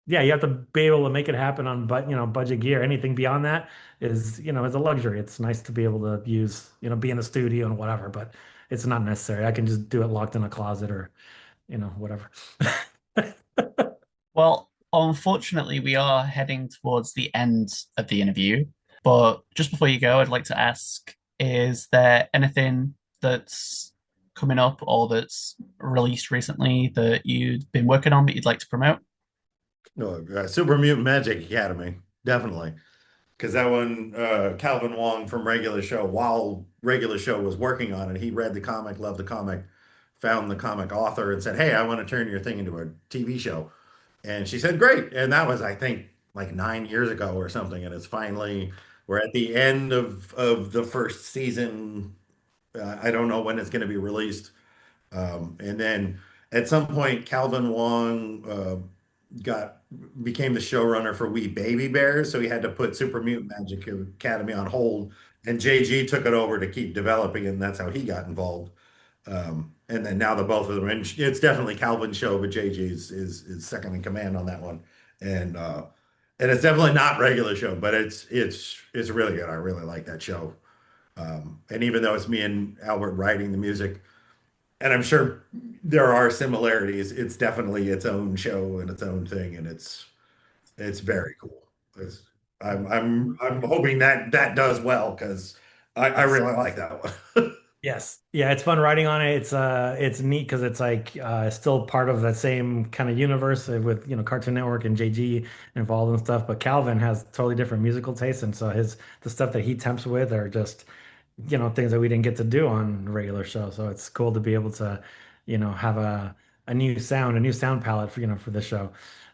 yeah, you have to be able to make it happen on, but budget gear. Anything beyond that is a luxury. It's nice to be able to use, be in the studio and whatever, but it's not necessary. I can just do it locked in a closet or, whatever. Well, unfortunately, we are heading towards the end of the interview. But just before you go, I'd like to ask, is there anything that's coming up or that's released recently that you've been working on that you'd like to promote? No, Super Mutant Magic Academy, definitely. Because that one, Calvin Wong from Regular Show, while Regular Show was working on it, he read the comic, loved the comic, found the comic author, and said, "Hey, I want to turn your thing into a TV show." And she said, "Great." And that was, I think, like 9 years ago or something. And it's finally, we're at the end of the first season. I don't know when it's going to be released. And then at some point, Calvin Wong got became the showrunner for We Baby Bears, so he had to put Super Mutant Magic Academy on hold, and JG took it over to keep developing, and that's how he got involved. And then now the both of them, and it's definitely Calvin's show, but JG is second in command on that one, and and it's definitely not regular show, but it's really good. I really like that show. And even though it's me and Albert writing the music, and I'm sure there are similarities. It's definitely its own show and its own thing, and it's very cool. It's, I'm hoping that that does well because I Yes. really like that one. Yes. Yeah, it's fun writing on it. It's neat because it's like still part of that same kind of universe with Cartoon Network and JG involved and stuff. But Calvin has totally different musical tastes, and so the stuff that he tempts with are just things that we didn't get to do on the regular show. So it's cool to be able to have a new sound palette for this show.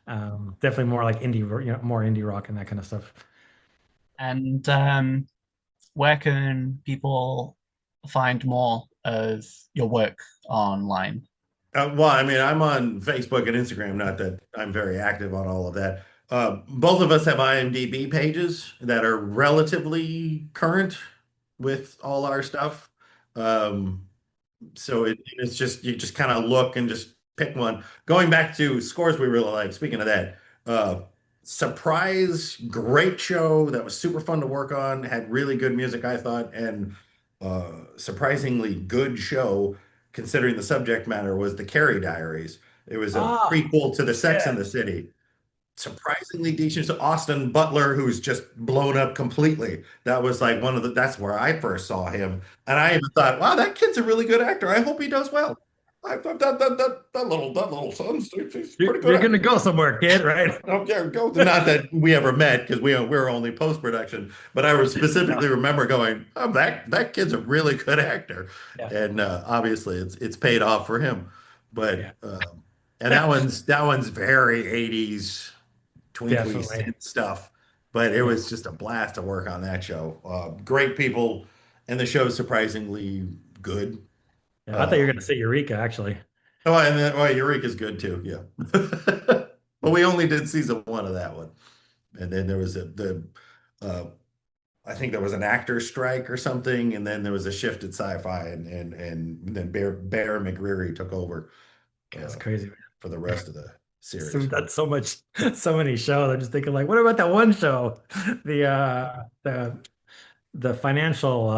Definitely more like indie, more indie rock and that kind of stuff. And where can people find more of your work online? Well, I mean, I'm on Facebook and Instagram, not that I'm very active on all of that. Both of us have IMDb pages that are relatively current with all our stuff. Um, so it's just you just kind of look and just pick one. Going back to scores we really like. Speaking of that, uh, surprise, great show that was super fun to work on. Had really good music, I thought, and surprisingly good show considering the subject matter was the Carrie Diaries. It was a Ah, prequel to the Sex and yeah. the City, surprisingly decent. So Austin Butler, who's just blown up completely. That was like that's where I first saw him. And I even thought, wow, that kid's a really good actor. I hope he does well. I thought that little son, he's a You're, pretty good you're gonna actor. go somewhere, kid, right? Okay, go. Not that we ever met because we were only post-production, but I No. specifically remember going, oh, that kid's a really good actor. Yeah, And obviously it's paid off for him. yeah. But and that one's very 80s twinkly Definitely. synth stuff. But it Yeah. was just a blast to work on that show. Great people, and the show's surprisingly good. Yeah. I thought you were gonna Um, say Eureka, actually. oh, and then Eureka's good too. Yeah, but we only did season one of that one, and then there was uh, I think there was an actor strike or something, and then there was a shift at Sci-Fi, and then Bear McCreary took over That's uh, crazy, man. for the rest of the So series. that's so much, so many shows. I'm just thinking, like, what about that one show, the the financial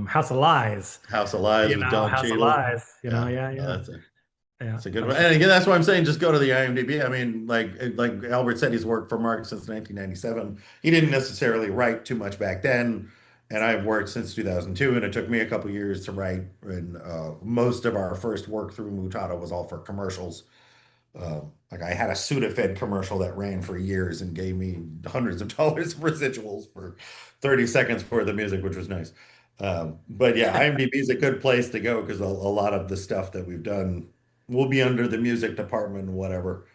House of Lies? House of Lies with Don House of Cheadle. Lies. Yeah, Yeah, no, yeah, yeah. that's a good I'm one. sure. And again, that's why I'm saying just go to the IMDb. I mean, like Albert said, he's worked for Mark since 1997. He didn't necessarily write too much back then, and I've worked since 2002, and it took me a couple years to write. And most of our first work through Mutata was all for commercials. Like I had a Sudafed commercial that ran for years and gave me hundreds of dollars of residuals for 30 seconds for the music, which was nice. But yeah, IMDb is a good place to go because a lot of the stuff that we've done will be under the music department, whatever.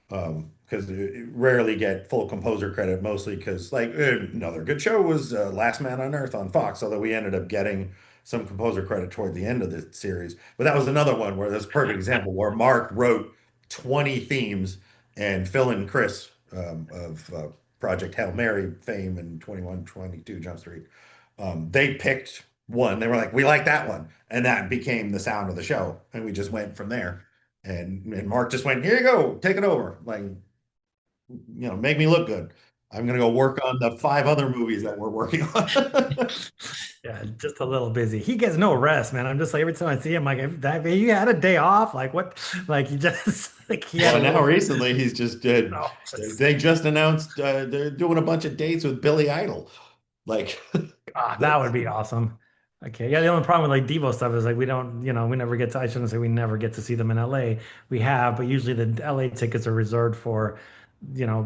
Because rarely get full composer credit, mostly because like another good show was Last Man on Earth on Fox, although we ended up getting some composer credit toward the end of the series. But that was another one where that's a perfect example where Mark wrote 20 themes and Phil and Chris of Project Hail Mary fame and 2122 Jump Street, they picked one. They were like, we like that one. And that became the sound of the show. And we just went from there. And Mark just went, here you go, take it over. Like, make me look good. I'm gonna go work on the five other movies that we're working on. Yeah, just a little busy. He gets no rest, man. I'm just like every time I see him, like, have you had a day off? Like what? Like he just like he had a Well, now little. recently he's just No, just they just announced they're doing a bunch of dates with Billy Idol. Like that that's would be awesome. Okay, yeah. The only problem with like Devo stuff is like we don't, we never get to. I shouldn't say we never get to see them in LA. We have, but usually the LA tickets are reserved for,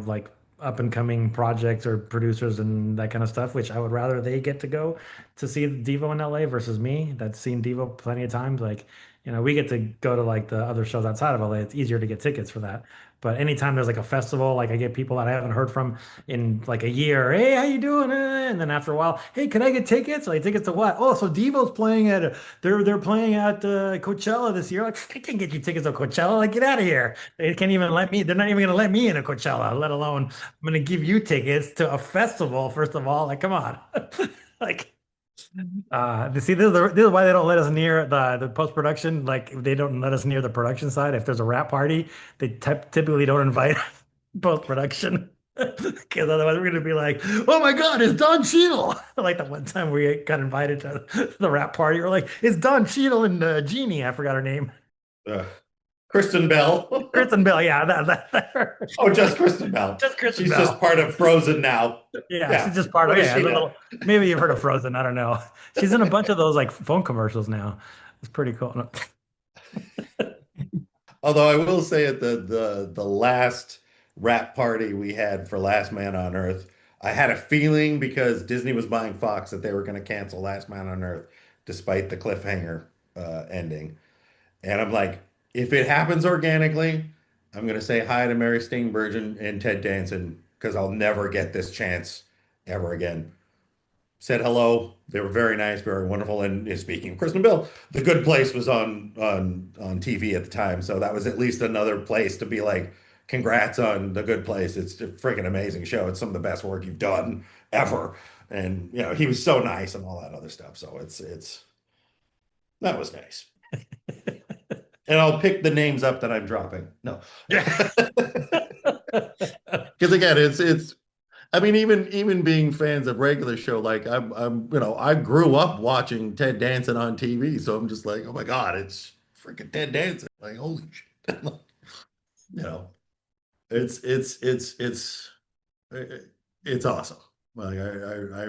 like up and coming projects or producers and that kind of stuff. Which I would rather they get to go to see Devo in LA versus me. That's seen Devo plenty of times. Like, we get to go to like the other shows outside of LA. It's easier to get tickets for that. But anytime there's like a festival, like I get people that I haven't heard from in like a year. Hey, how you doing? And then after a while, hey, can I get tickets? Like tickets to what? Oh, so Devo's playing at they're playing at Coachella this year. Like I can't get you tickets to Coachella. Like get out of here. They can't even let me. They're not even gonna let me in a Coachella, let alone I'm gonna give you tickets to a festival. First of all, like come on, like. See, this is why they don't let us near the post production. Like, they don't let us near the production side. If there's a rap party, they typically don't invite post production because otherwise we're gonna be like, "Oh my God, it's Don Cheadle!" Like the one time we got invited to the rap party, we're like, "It's Don Cheadle and Jeannie." I forgot her name, uh, Kristen Bell. Kristen Bell. Yeah, that Oh, just Kristen Bell. just Kristen She's just Bell. part of Frozen now. Yeah, she's Yeah. just part What of is yeah. she now? Maybe you've heard of Frozen. I don't know. She's in a bunch of those like phone commercials now. It's pretty cool. No, Although I will say at the last rap party we had for Last Man on Earth, I had a feeling because Disney was buying Fox that they were going to cancel Last Man on Earth despite the cliffhanger ending. And I'm like, if it happens organically, I'm going to say hi to Mary Steenburgen and Ted Danson because I'll never get this chance ever again. Said hello. They were very nice, very wonderful. And speaking of Kristen Bell, The Good Place was on TV at the time, so that was at least another place to be like, congrats on The Good Place. It's a freaking amazing show. It's some of the best work you've done ever. And he was so nice and all that other stuff. So it's That was nice. And I'll pick the names up that I'm dropping. No. Because again, it's I mean, even being fans of regular show, like I grew up watching Ted Danson on TV, so I'm just like, oh my God, it's freaking Ted Danson. Like, holy shit. You know, it's it's awesome. Like I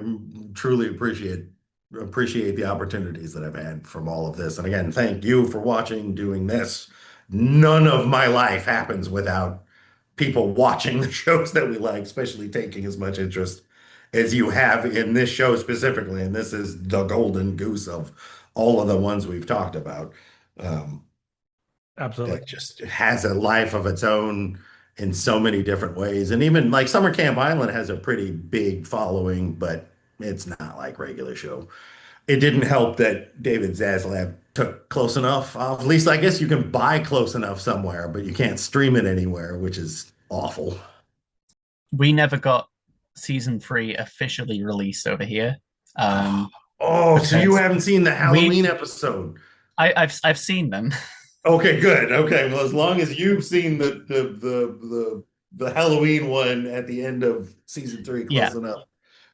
truly appreciate the opportunities that I've had from all of this. And again, thank you for watching, doing this. None of my life happens without people watching the shows that we like, especially taking as much interest as you have in this show specifically. And this is the golden goose of all of the ones we've talked about. Um, Absolutely. that just has a life of its own in so many different ways. And even like Summer Camp Island has a pretty big following, but it's not like regular show. It didn't help that David Zaslav took Close Enough off. At least I guess you can buy Close Enough somewhere, but you can't stream it anywhere, which is awful. We never got season 3 officially released over here. Um, Oh, so you because haven't seen the we've Halloween episode? I've seen them. Okay, good. Okay, well, as long as you've seen the Halloween one at the end of season three, Yeah. close enough.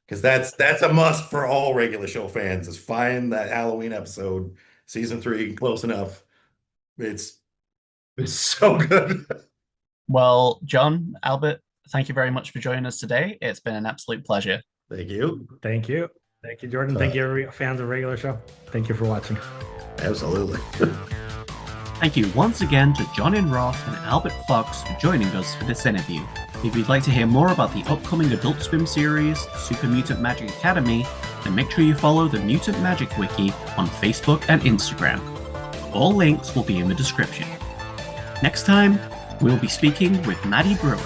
Because that's a must for all regular show fans is find that Halloween episode, season three, close enough. It's it's so good. Well, John, Albert, thank you very much for joining us today. It's been an absolute pleasure. Thank you. Thank you. Thank you, Jordan. Uh, Thank you, fans of regular show. Thank you for watching. Absolutely. Thank you once again to John Enroth and Albert Fox for joining us for this interview. If you'd like to hear more about the upcoming Adult Swim series, Super Mutant Magic Academy, then make sure you follow the Mutant Magic Wiki on Facebook and Instagram. All links will be in the description. Next time, we'll be speaking with Maddie Brewer,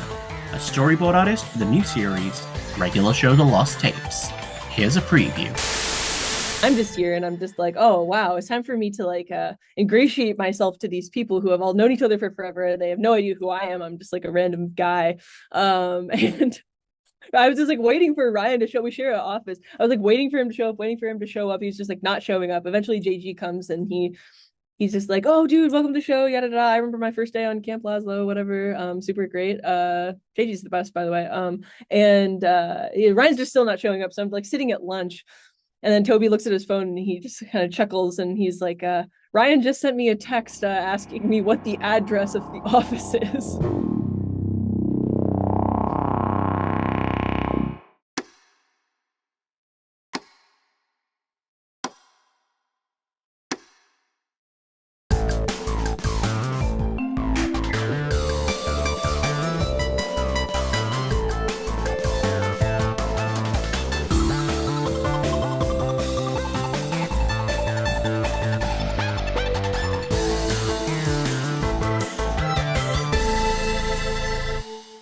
a storyboard artist for the new series, Regular Show The Lost Tapes. Here's a preview. I'm just here and I'm just like, oh wow, it's time for me to like ingratiate myself to these people who have all known each other for forever and they have no idea who I am. I'm just like a random guy. And I was just like waiting for Ryan to show. We share an office. I was like waiting for him to show up, waiting for him to show up. He's just like not showing up. Eventually JG comes and he's just like, oh dude, welcome to the show, yada yada. I remember my first day on Camp Laszlo, whatever. Super great. JG's the best, by the way. And Ryan's just still not showing up. So I'm like sitting at lunch. And then Toby looks at his phone and he just kind of chuckles and he's like, Ryan just sent me a text asking me what the address of the office is.